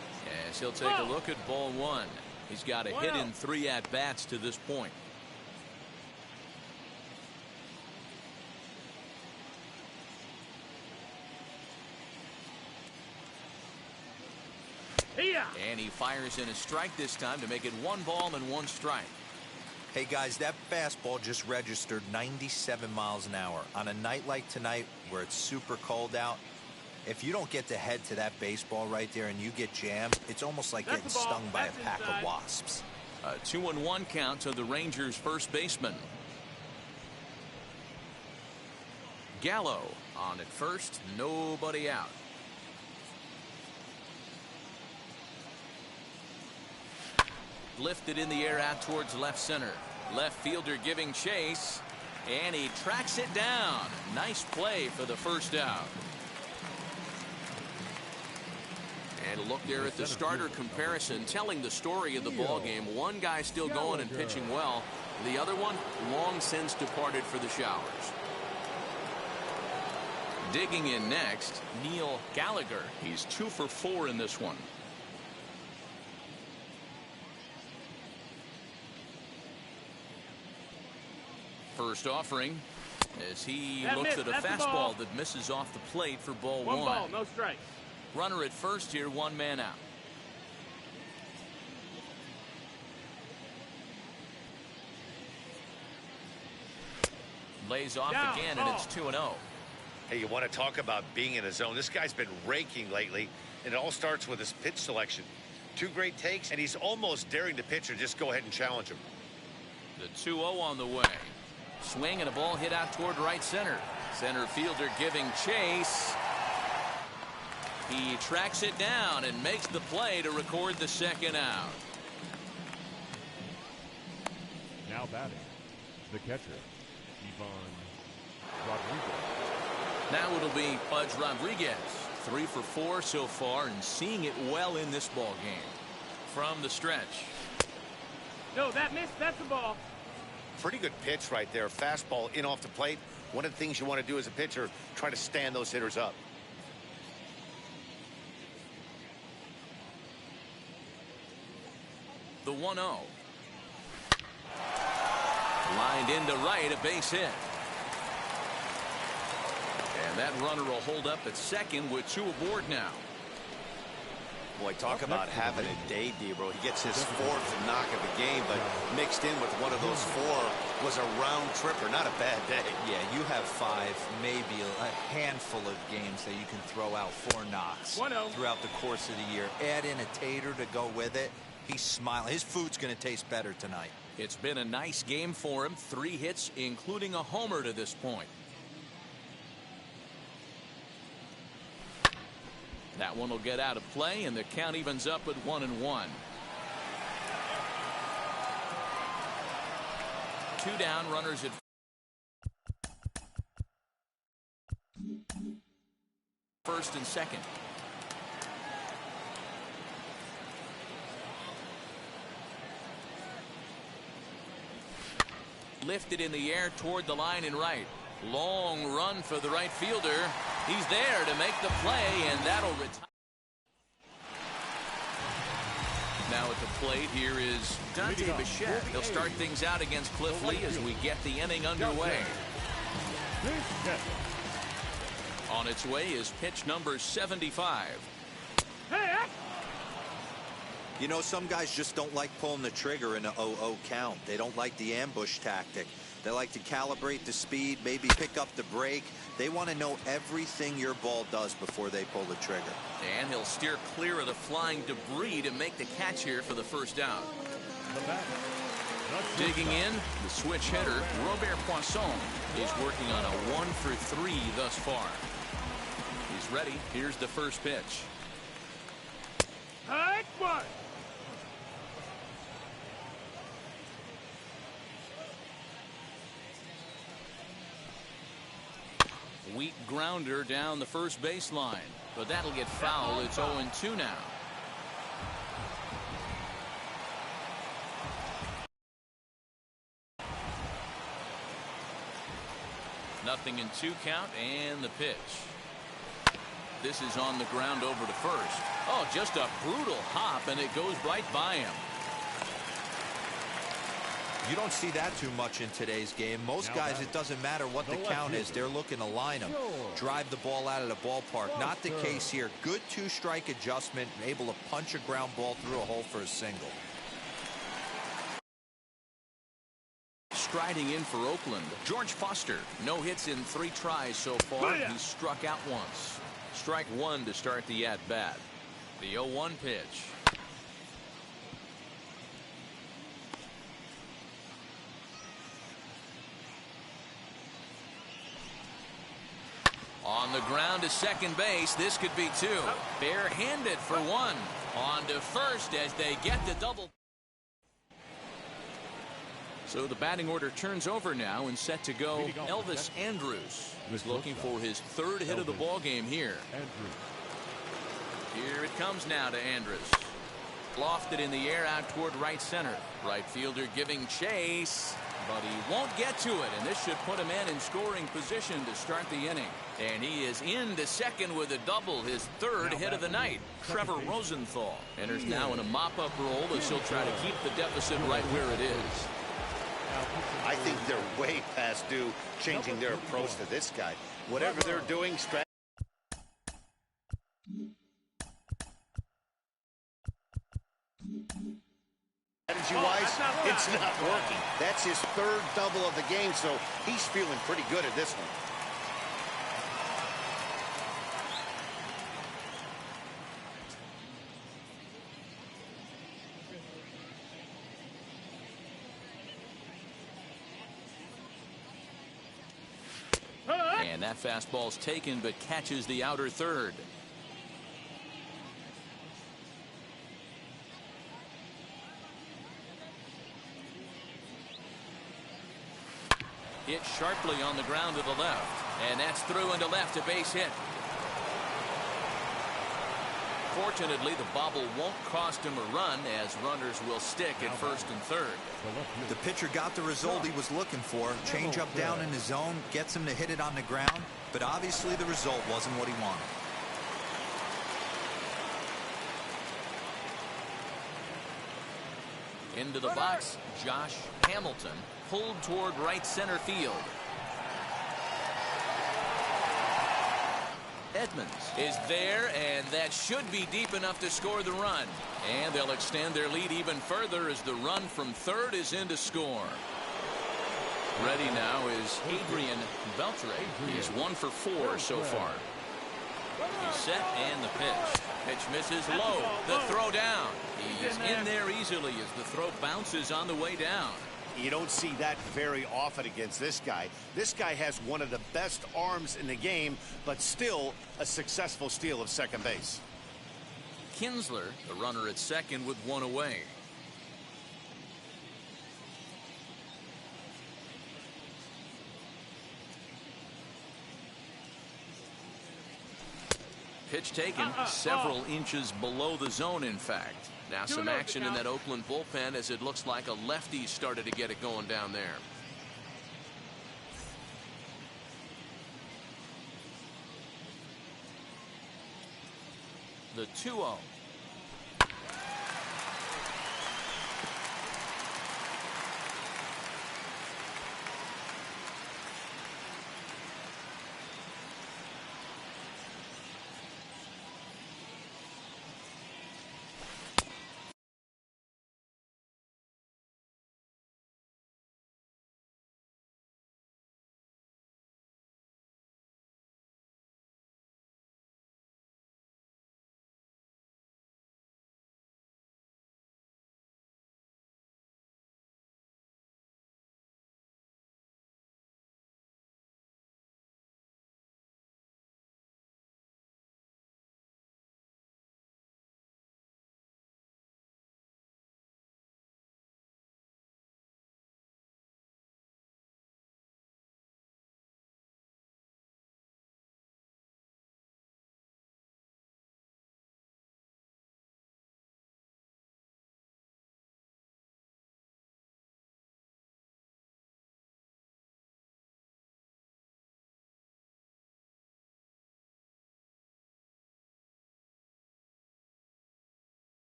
as he'll take a look at ball one. He's got a hit in 3 at-bats to this point. And he fires in a strike this time to make it 1 ball and 1 strike. Hey guys, that fastball just registered 97 miles an hour. On a night like tonight where it's super cold out, if you don't get to head to that baseball right there and you get jammed, it's almost like getting stung by a pack of wasps. A 2-1 count to the Rangers' first baseman. Gallo on at first, nobody out. Lifted in the air out towards left center. Left fielder giving chase, and he tracks it down. Nice play for the first out. And a look there at the starter comparison, telling the story of the ball game. One guy still going and pitching well. The other one long since departed for the showers. Digging in next, Neil Gallagher. He's 2 for 4 in this one. First offering as he looks at a fastball that misses off the plate for ball 1. 1 ball, no strikes. Runner at first here, 1 man out. Lays off again, and it's 2-0. Hey, you want to talk about being in a zone? This guy's been raking lately, and it all starts with his pitch selection. 2 great takes, and he's almost daring the pitcher just go ahead and challenge him. The 2-0 on the way. Swing and a ball hit out toward right center. Center fielder giving chase. He tracks it down and makes the play to record the second out. Now batting, the catcher, Ivan Rodriguez. Now it'll be Pudge Rodriguez. 3 for 4 so far and seeing it well in this ball game. From the stretch. No, that missed. That's the ball. Pretty good pitch right there. Fastball in off the plate. One of the things you want to do as a pitcher, try to stand those hitters up. The 1-0. Lined into right, a base hit. And that runner will hold up at second with 2 aboard now. Boy, talk about having a day, Debro. He gets his 4th knock of the game, but mixed in with one of those 4 was a round tripper. Not a bad day. Yeah, you have 5, maybe a handful of games that you can throw out 4 knocks throughout the course of the year. Add in a tater to go with it. He's smiling. His food's going to taste better tonight. It's been a nice game for him. 3 hits, including a homer to this point. That one will get out of play, and the count evens up at 1-1. 2 down, runners at first and second. Lifted in the air toward the line in right. Long run for the right fielder. He's there to make the play, and that'll retire. Now at the plate, here is Dante Bichette. He'll start things out against Cliff Lee as we get the inning underway. On its way is pitch number 75. You know, some guys just don't like pulling the trigger in an 0-0 count. They don't like the ambush tactic. They like to calibrate the speed, maybe pick up the brake. They want to know everything your ball does before they pull the trigger. And he'll steer clear of the flying debris to make the catch here for the first down. The batter, Digging in, the switch hitter, Robert Poisson, is working on a 1-for-3 thus far. He's ready. Here's the first pitch. Hike one. Weak grounder down the first baseline, but that'll get foul. It's 0-2 now. Nothing in 2 count, and the pitch. This is on the ground over to first. Oh, just a brutal hop, and it goes right by him. You don't see that too much in today's game. Most guys, it doesn't matter what the count is. They're looking to line them, drive the ball out of the ballpark. Not the case here. Good 2-strike adjustment, able to punch a ground ball through a hole for a single. Striding in for Oakland, George Foster. No hits in 3 tries so far. He struck out once. Strike 1 to start the at-bat. The 0-1 pitch. On the ground to second base. This could be 2. Barehanded for 1. On to first as they get the double. So the batting order turns over now and set to go. Elvis Andrus is looking for his 3rd hit of the ball game here. Here it comes now to Andrus. Lofted in the air out toward right center. Right fielder giving chase, but he won't get to it, and this should put him in scoring position to start the inning. And he is into second with a double, his 3rd hit of the night. Trevor Rosenthal enters now in a mop-up role as he'll try to keep the deficit right where it is. I think they're way past due changing their approach to this guy. Whatever they're doing, strategy-wise, it's not working. That's his 3rd double of the game, so he's feeling pretty good at this one. And that fastball's taken but catches the outer third. Hit sharply on the ground to the left, and that's through into left, a base hit. Fortunately, the bobble won't cost him a run, as runners will stick at first and third. The pitcher got the result he was looking for. Change up down in the zone, gets him to hit it on the ground, but obviously the result wasn't what he wanted. Into the box, Josh Hamilton, pulled toward right center field. Edmonds is there, and that should be deep enough to score the run. And they'll extend their lead even further as the run from third is in to score. Ready now is Adrian Beltre. He's 1 for 4 so far. He's set, and the pitch. Pitch misses low. The throw down. He is in there easily as the throw bounces on the way down. You don't see that very often against this guy. This guy has one of the best arms in the game, but still a successful steal of second base. Kinsler, the runner at second with 1 away. Pitch taken several inches below the zone, in fact. Now some action in that Oakland bullpen as it looks like a lefty started to get it going down there. The 2-0.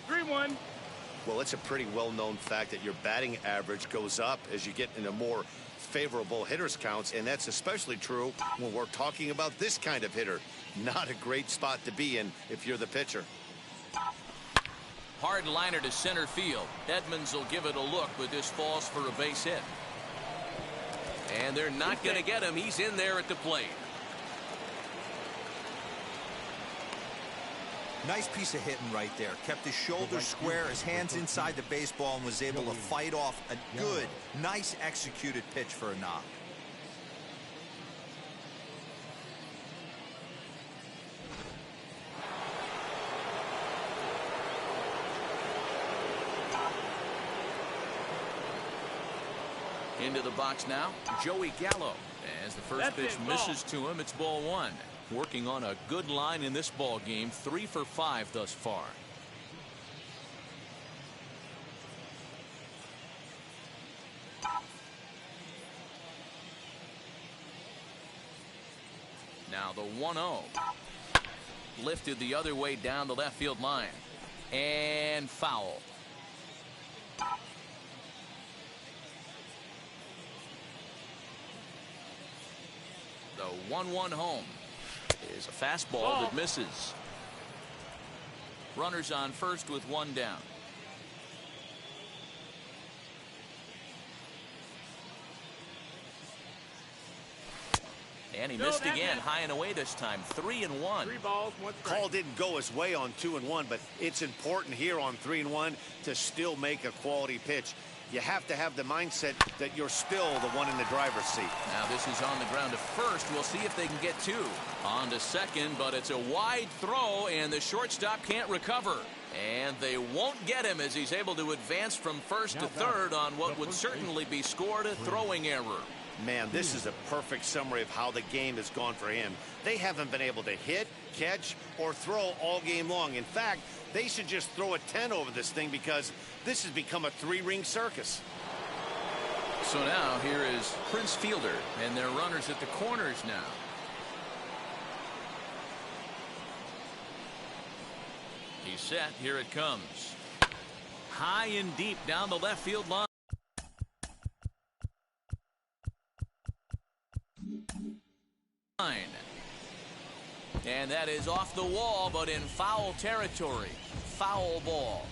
3-1. Well, it's a pretty well-known fact that your batting average goes up as you get into more favorable hitters counts, and that's especially true when we're talking about this kind of hitter. Not a great spot to be in if you're the pitcher. Hard liner to center field. Edmonds will give it a look, but this falls for a base hit. And they're not going to get him. He's in there at the plate. Nice piece of hitting right there. Kept his shoulders square, his hands inside the baseball, and was able to fight off a good, nice executed pitch for a knock. Into the box now, Joey Gallo. As the first pitch misses to him, it's ball one. Working on a good line in this ball game, 3 for 5 thus far. Now the 1-0. Lifted the other way down the left field line. And foul. The 1-1 home is a fastball that misses. Runners on first with one down. And he missed again, high and away this time. 3-1. 3 balls, 1 strike. Call didn't go his way on 2-1, but it's important here on 3-1 to still make a quality pitch. You have to have the mindset that you're still the one in the driver's seat. Now this is on the ground to first. We'll see if they can get 2. On to second, but it's a wide throw, and the shortstop can't recover. And they won't get him as he's able to advance from first to third on what would certainly be scored a throwing error. Man, this is a perfect summary of how the game has gone for him. They haven't been able to hit, catch, or throw all game long. In fact, they should just throw a 10 over this thing because this has become a 3-ring circus. So now here is Prince Fielder, and their runners at the corners now. He's set. Here it comes. High and deep down the left field line. And that is off the wall, but in foul territory. Foul ball.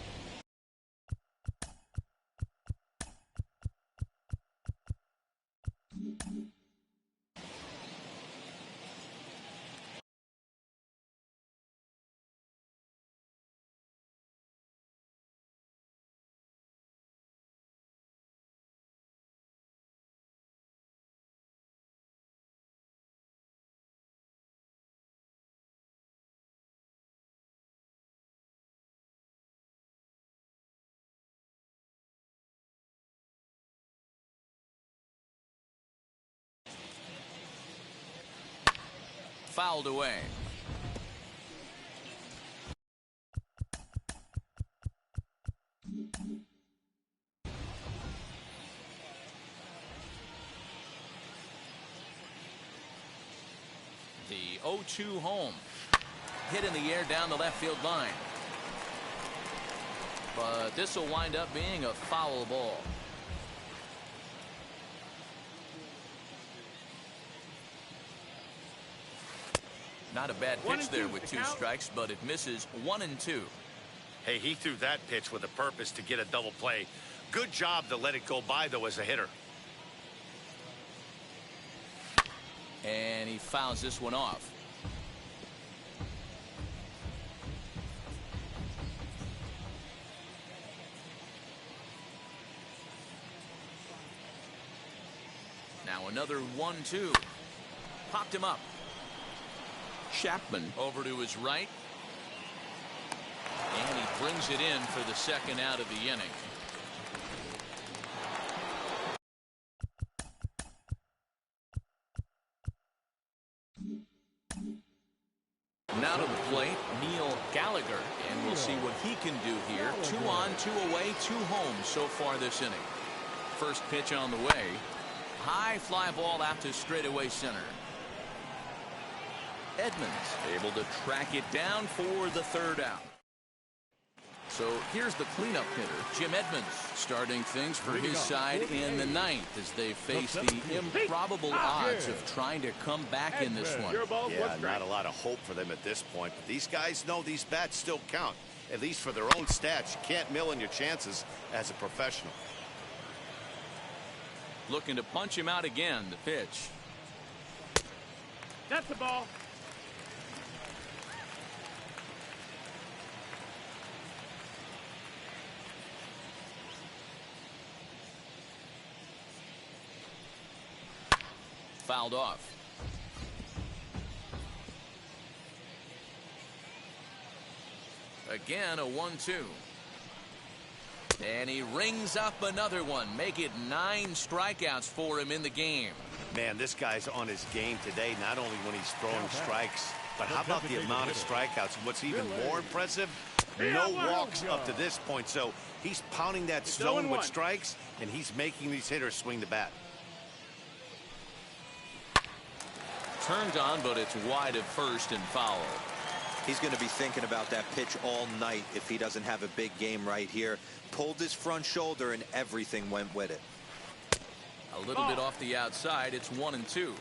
Fouled away. The 0-2 home. Hit in the air down the left field line. But this will wind up being a foul ball. Not a bad pitch there with 2 strikes, but it misses 1-2. Hey, he threw that pitch with a purpose to get a double play. Good job to let it go by, though, as a hitter. And he fouls this one off. Now another 1-2. Popped him up. Chapman over to his right. And he brings it in for the second out of the inning. Now to the plate, Neil Gallagher, and we'll see what he can do here. 2 on, 2 away, 2 home so far this inning. First pitch on the way. High fly ball out to straightaway center. Edmonds able to track it down for the 3rd out. So here's the cleanup hitter, Jim Edmonds, starting things for his side in the ninth as they face the improbable odds of trying to come back in this one. Yeah, not a lot of hope for them at this point, but these guys know these bats still count, at least for their own stats. You can't mill in your chances as a professional. Looking to punch him out again, the pitch. That's the ball. Fouled off. Again, a 1-2. And he rings up another one. Make it 9 strikeouts for him in the game. Man, this guy's on his game today, not only when he's throwing strikes, but how about the amount of strikeouts? What's even more impressive, no walks up to this point. So he's pounding that zone with strikes, and he's making these hitters swing the bat. Turned on, but it's wide at first and foul. He's going to be thinking about that pitch all night if he doesn't have a big game right here. Pulled his front shoulder and everything went with it. A little bit off the outside. It's 1-2.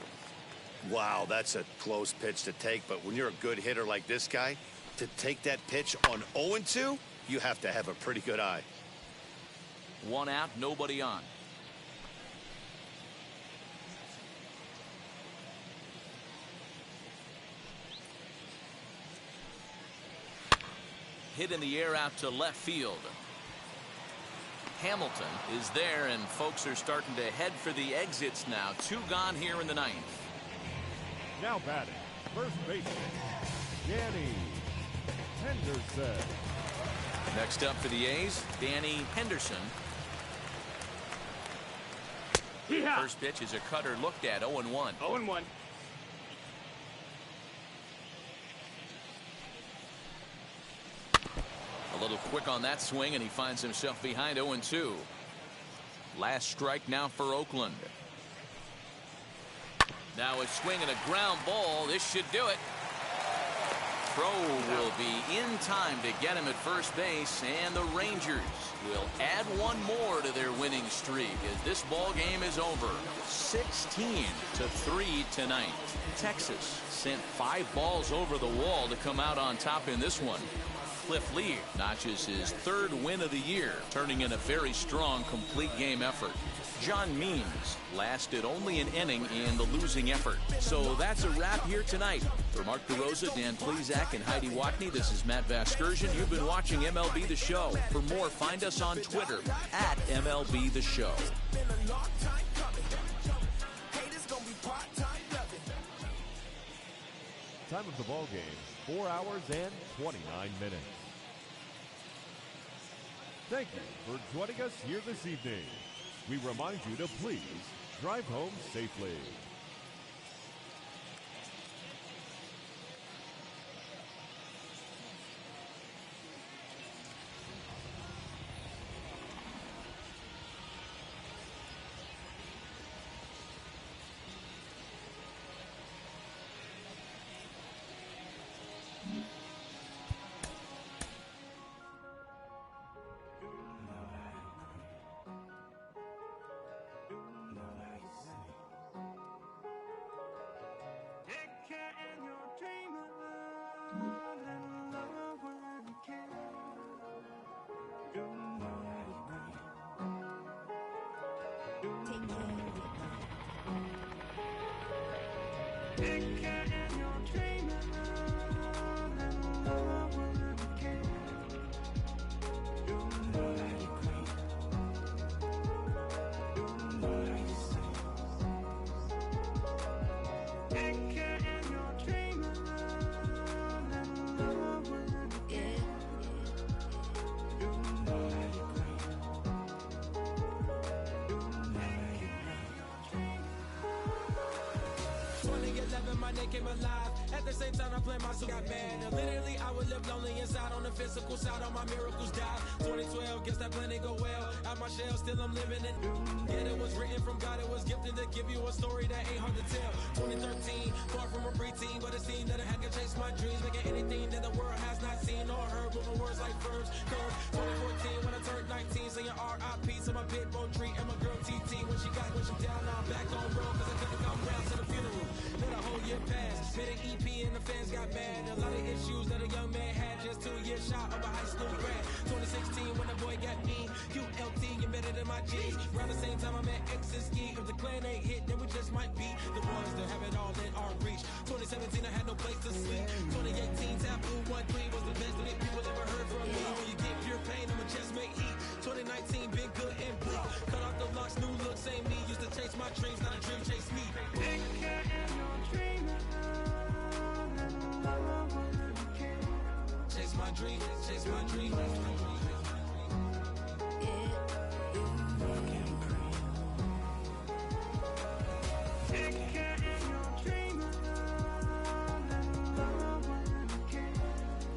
Wow, that's a close pitch to take, but when you're a good hitter like this guy, to take that pitch on 0-2, you have to have a pretty good eye. 1 out, nobody on. Hit in the air out to left field. Hamilton is there, and folks are starting to head for the exits now. 2 gone here in the ninth. Now batting, first baseman, Danny Henderson. Next up for the A's, Danny Henderson. First pitch is a cutter looked at, 0-1. 0-1. A little quick on that swing, and he finds himself behind 0-2. Last strike now for Oakland. Now a swing and a ground ball. This should do it. Throw will be in time to get him at first base, and the Rangers will add 1 more to their winning streak as this ball game is over. 16-3 tonight. Texas sent 5 balls over the wall to come out on top in this one. Cliff Lee notches his 3rd win of the year, turning in a very strong complete game effort. John Means lasted only an inning in the losing effort. So that's a wrap here tonight. For Mark DeRosa, Dan Plezak, and Heidi Watney, this is Matt Vasgersian. You've been watching MLB The Show. For more, find us on Twitter at MLB The Show. Time of the ball game, 4 hours and 29 minutes. Thank you for joining us here this evening. We remind you to please drive home safely. Came alive. At the same time, I play my got mad. And literally, I would live lonely inside. On the physical side, all my miracles died. 2012, guess that plan didn't go well. Out my shell, still I'm living in. Yeah, it was written from God, it was gifted to give you a story that ain't hard to tell. 2013, far from a preteen, but it seemed that I had to chase my dreams, making anything that the world has not seen or heard. Moving words like verbs, curves. 2014, when I turned 19, saying R.I.P. to my pit bull tree and my girl TT. When she down, now I'm back on road, cause I couldn't come round to the funeral. Let a whole year pass, made an EP and the fans got mad. A lot of issues that a young man had, just 2 years shy of a high school grad. 2016, when the boy got me, ULT embedded in my G's. Around the same time I met X and Ski. If the clan ain't hit, then we just might be the ones that have it all in our reach. 2017, I had no place to sleep. 2018, Taboo 1-3 was the best that people ever heard from me. When you get pure pain, I'ma just make heat. 2019, been good and bleak. Cut off the locks, new look, same me. Used to chase my dreams, not a dream chase me. Chase my dream, chase my dream.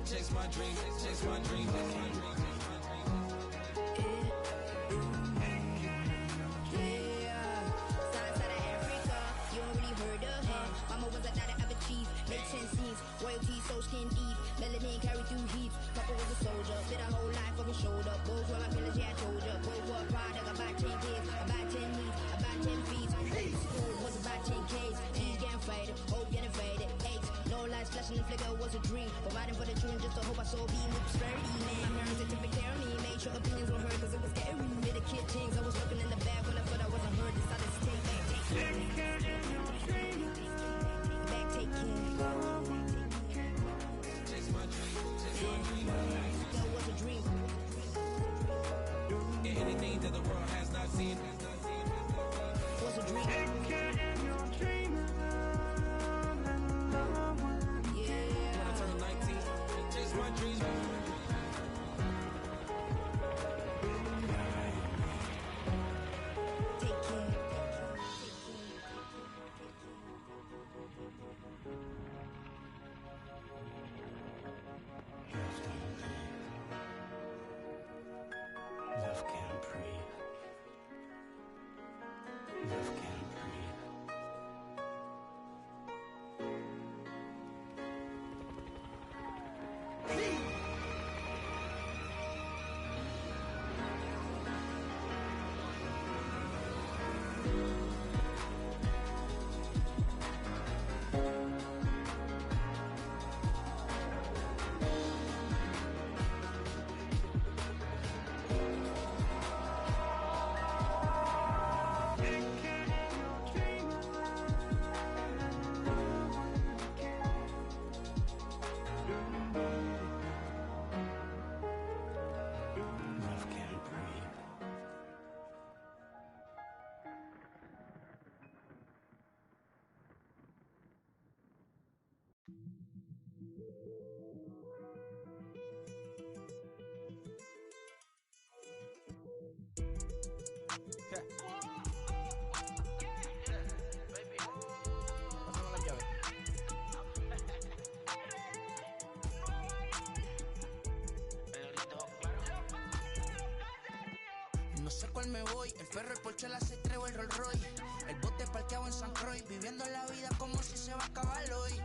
Chase my dream, chase my dream, chase my dream. Made 10 scenes, royalty, so skin deep. Melanin carried through heaps. Papa was a soldier, did a whole life on his shoulder. Both were my pillars, yeah, I told ya. Both were a product, about 10 kids, about 10 needs, about 10 feet. School was about 10 Ks. He's getting faded, hope getting faded. Aches, no lights flashing, the flicker was a dream. Providing for the children just to hope I saw beam with prosperity. Man, my parents took care of me, made sure opinions were heard, cause it was scary. Made a kid things, I was looking in the back when I thought I wasn't heard. Decided to take back, take care. Back, take care. That was a dream. Anything that the world has not seen was a dream. Yeah. When I turned 19, chase my dreams. Take care. Love can't breathe. Love can't breathe. Love can't breathe. No sé cuál me voy, el perro, el Porsche, la C3 o el Rolls Royce. El bote parqueado en San Croix, viviendo la vida como si se va a acabar hoy.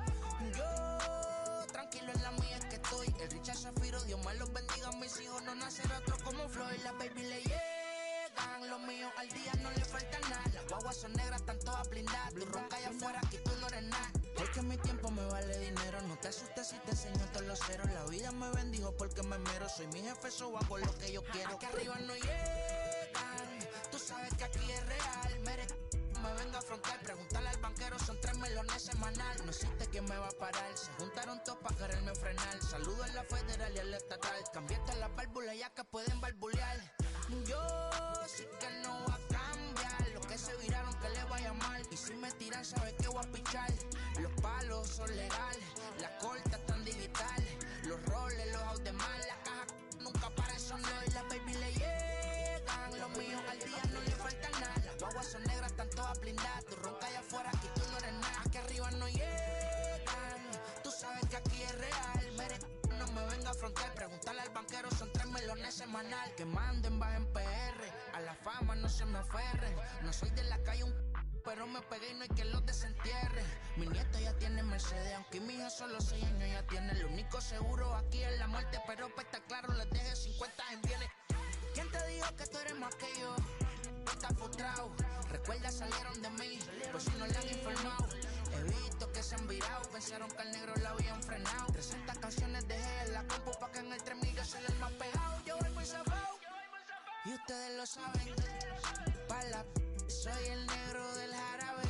Yo, tranquilo en la mía es que estoy. El Richard Zafiro, Dios más los bendiga, mis hijos no nacerá otro como Floyd. Las baby le llegan, los míos al día no le falta nada. Las guaguas son negras, están todas blindadas. Tu ronca allá afuera, aquí tú no eres nada. Porque mi tiempo me vale dinero, no te asustes si te enseño todos los ceros. La vida me bendijo porque me mero, soy mi jefe, so hago lo que yo quiero. Aquí arriba no llegan, tú sabes que aquí es real. Me venga a afrontar, preguntarle al banquero, son 3 melones semanal. No existe quien me va a parar, se juntaron todos para quererme frenar. Saludo a la federal y a la estatal, cambié todas las válvulas ya que pueden barbulear. Yo sé que no va a cambiar, los que se viraron que le vaya mal. Y si me tiran sabes que voy a pichar. Los palos son legales, las cortas están digitales. Los roles, los out de mal, la caja nunca para sonar. Y las baby le llegan, los míos al día no le falta nada. Las guaguas son negras, están todas blindadas. Tu ronca allá afuera, aquí tú no eres nada. Aquí arriba no llegan, frontal. Preguntarle al banquero, son 3 melones semanal. Que manden, bajen PR. A la fama no se me aferren. No soy de la calle, pero me pegué y no hay que los desentierre. Mi nieta ya tiene Mercedes, aunque mi hija solo 6 años ya tiene. Lo único seguro aquí es la muerte, pero para estar claro les deje 50 en bienes. ¿Quién te dijo que tú eres más que yo? Estás frustrado, recuerda salieron de mí, pues si no le han informado. He visto que se han virado, pensaron que al negro la habían frenado. 300 canciones dejé en la compu pa' que en el 3000 yo soy el más pegado. Yo voy muy zafado, y ustedes lo saben. Pala, soy el negro del jarabe.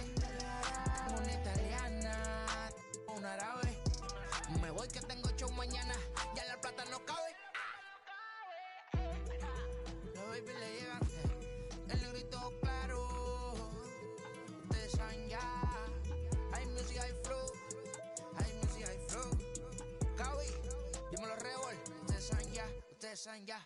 Una italiana, un árabe. Me voy que tengo show mañana, ya la plata no cabe. Los baby le llegan, el negrito claro. Ustedes saben ya. Hay music, hay flow. Hay music, hay flow. Cabi, dímelo Rebol. Ustedes saben ya, ustedes saben ya.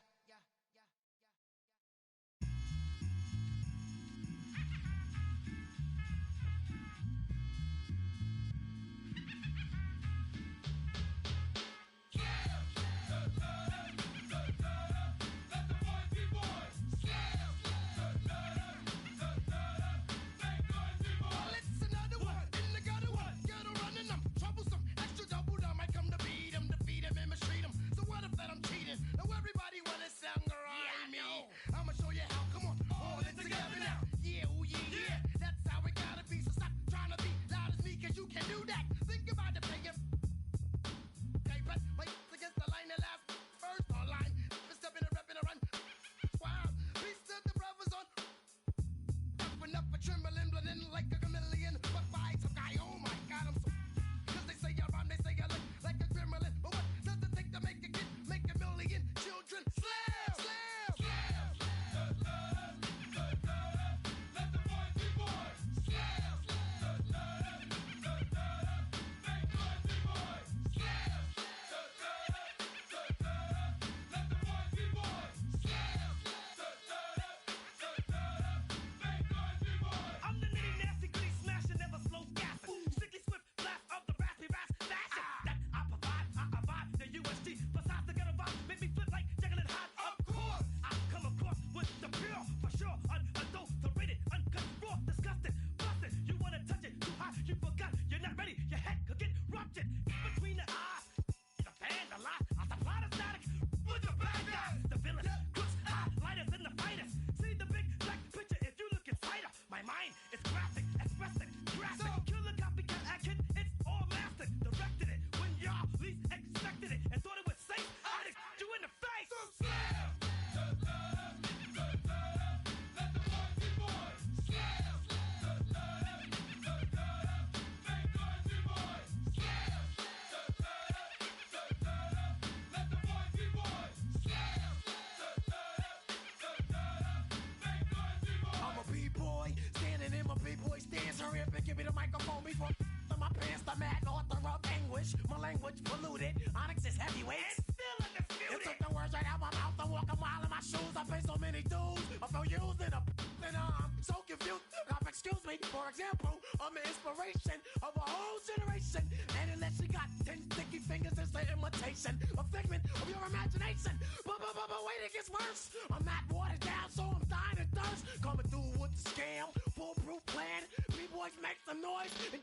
Give me the microphone before my pants, the mad author of anguish. My language polluted, Onyx is heavyweight. It's still undisputed. It took the words right out my mouth to walk a mile in my shoes. I pay so many dues, I feel used and I'm so confused. Excuse me, for example, I'm the inspiration of a whole generation. And unless you got 10 sticky fingers, it's an imitation, a figment of your imagination. But wait, it gets worse. I'm not watered down, so I'm dying of thirst. Coming through with the scam, foolproof plan. B-boys make some noise and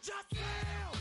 just fail.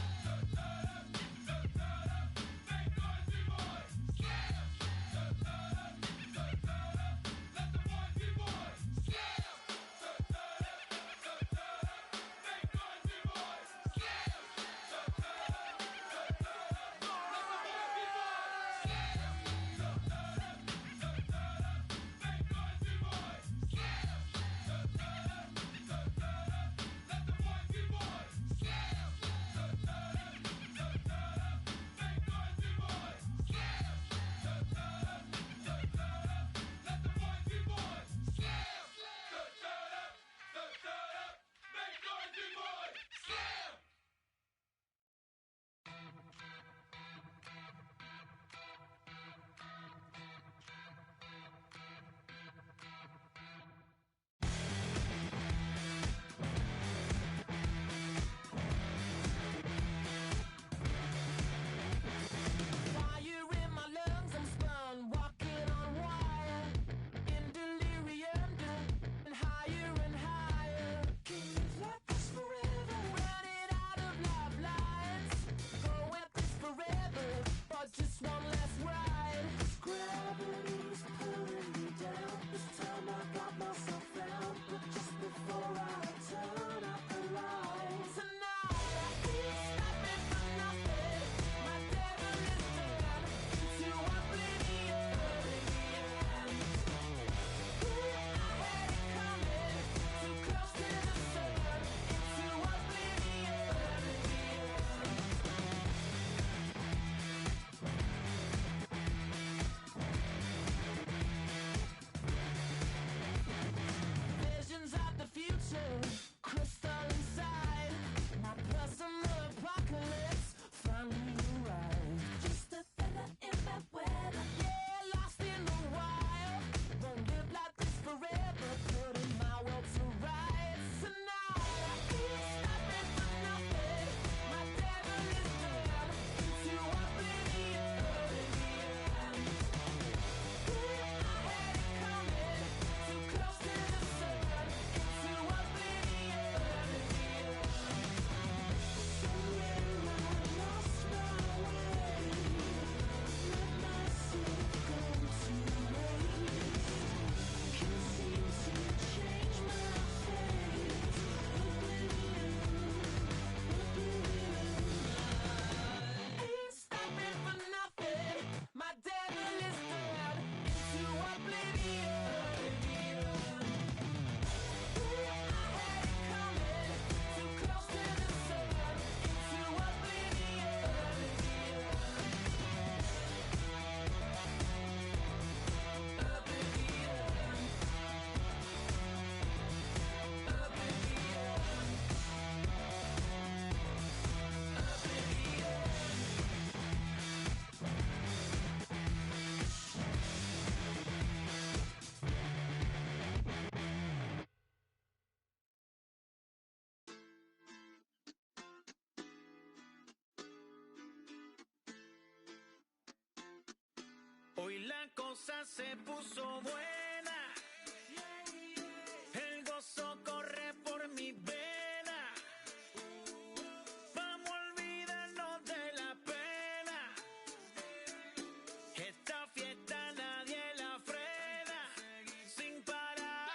cosa se puso buena. El gozo corre por mi vena. Vamos a olvidarnos de la pena. Esta fiesta nadie la frena. Sin parar.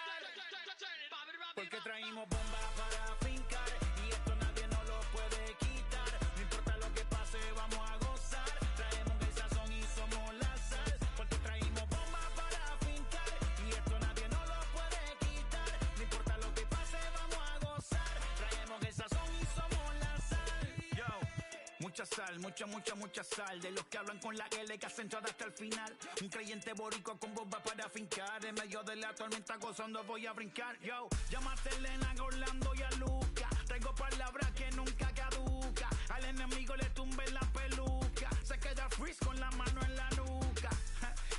Porque traímos bombas para fincar. Y esto nadie nos lo puede quitar. No importa lo que pase, vamos a gozar. Traemos el sazón y somos la sal. Porque traímos bombas para fincar. Y esto nadie nos lo puede quitar. No importa lo que pase, vamos a gozar. Traemos el sazón y somos la sal. Yo, mucha sal, mucha sal. De los que hablan con la L que hacen hasta el final. Un creyente boricua con bomba para fincar. En medio de la tormenta gozando voy a brincar. Yo, llámate a Elena, a Orlando y a Luca. Tengo palabras que nunca caduca. Al enemigo le tumbe la peluca. Se queda freeze con la mano en la nuca.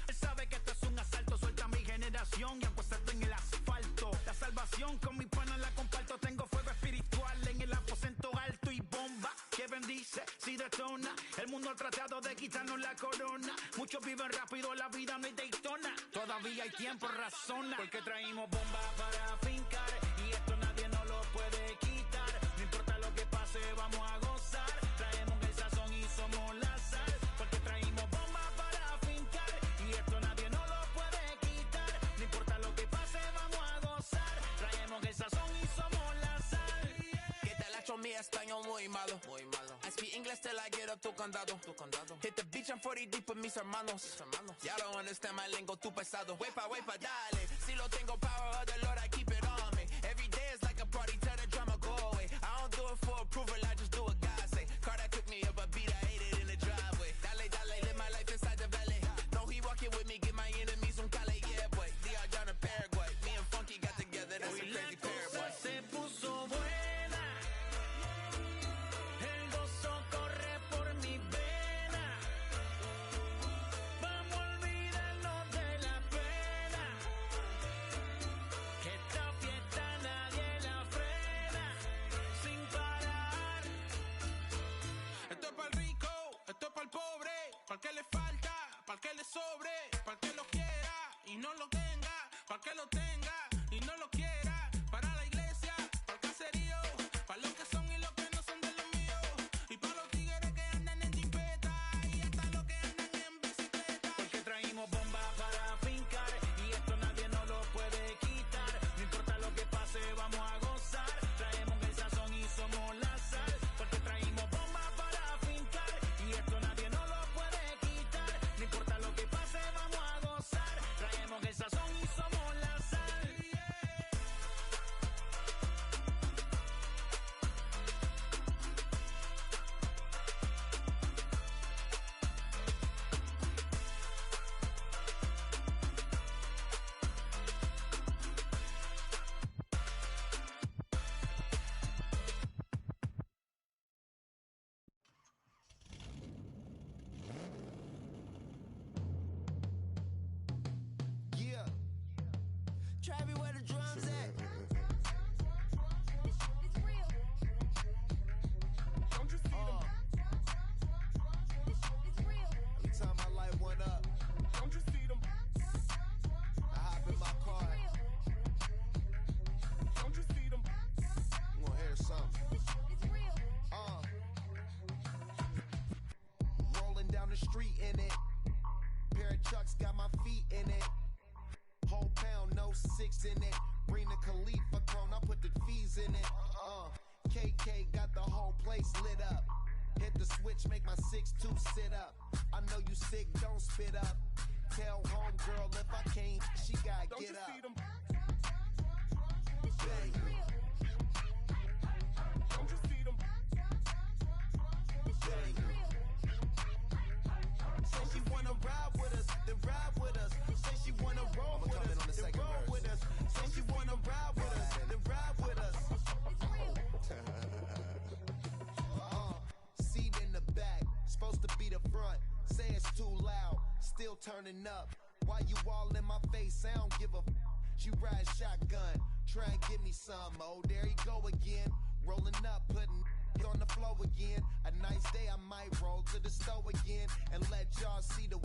Él sabe que esto es un asalto. Suelta mi generación y apuéstate en el asfalto. La salvación con mi pana la comparto. Tengo fuego espiritual en el aposento alto y bomba que bendice si detona. El mundo ha tratado de quitarnos la corona. Muchos viven rápido, la vida no es Daytona. Todavía hay tiempo, razona. Porque traímos bombas para fincar. Y esto nadie nos lo puede quitar. No importa lo que pase, vamos a gozar. Traemos el sazón y somos la sal. Porque traímos bombas para fincar. Y esto nadie nos lo puede quitar. No importa lo que pase, vamos a gozar. Traemos el sazón y somos la sal. Que te la echo mi español muy malo. I speak English till I get up tu condado. Hit the beach and 40 deep with mis hermanos. Ya don't understand my lingo, tu pesado. Wepa, dale. Si lo tengo power of the Lord, I keep it on me. Every day is like a party, tell the drama go away. I don't do it for approval, I just do what God say. Car that took me up a beat, I ate it in the driveway. Dale, live my life inside the valley. No, he walking with me, give my enemies un cale, yeah, boy. DR down in Paraguay. Me and Funky got together, that's a crazy pair, boy. Se puso buena. El gozo corre por mi vena. Vamos a olvidarnos de la pena. Esta fiesta nadie la frena. Sin parar. Esto es para el rico, esto es para el pobre. Para el que le falta, para el que le sobre. Para el que lo quiera y no lo tenga. Para el que lo tenga y no lo quiera. Para la iglesia, para el caserío. Para los que son y los que no son de los míos. Y para los tigres que andan en jipeta. Y hasta los que andan en bicicleta. Porque traímos bombas para fincar. Y esto nadie nos lo puede quitar. No importa lo que pase, vamos a gozar. Traemos el sazón y somos la sal. Porque traímos bombas para fincar. Y esto nadie nos lo puede quitar. No importa lo que pase, vamos a gozar. Traemos el sazón y somos la sal. Yeah. Travis, where the drums at? Don't you see them? Every time I light one up, don't you see them? I hop in my car. Don't you see them? I'm gonna hear something. Rolling down the street in it. Pair of Chucks got my feet in it. Whole pound, no 6 in it. Bring the Khalifa cone, I put the fees in it. KK got the whole place lit up. Hit the switch, make my 6'2" sit up. I know you sick, don't spit up. Tell homegirl if I can't, she gotta get up. Bang. Don't you see them? Bang. Say she wanna ride with us, then ride with us. Say she wanna roll with us, then roll with us. Say she wanna ride with us, then ride with us. Seat in the back, supposed to be the front. Say it's too loud, still turning up. Why you all in my face? I don't give a. She ride shotgun, try and give me some. Oh, there he go again, rolling up, putting on the floor again. A nice day, I might roll to the store again and let y'all see the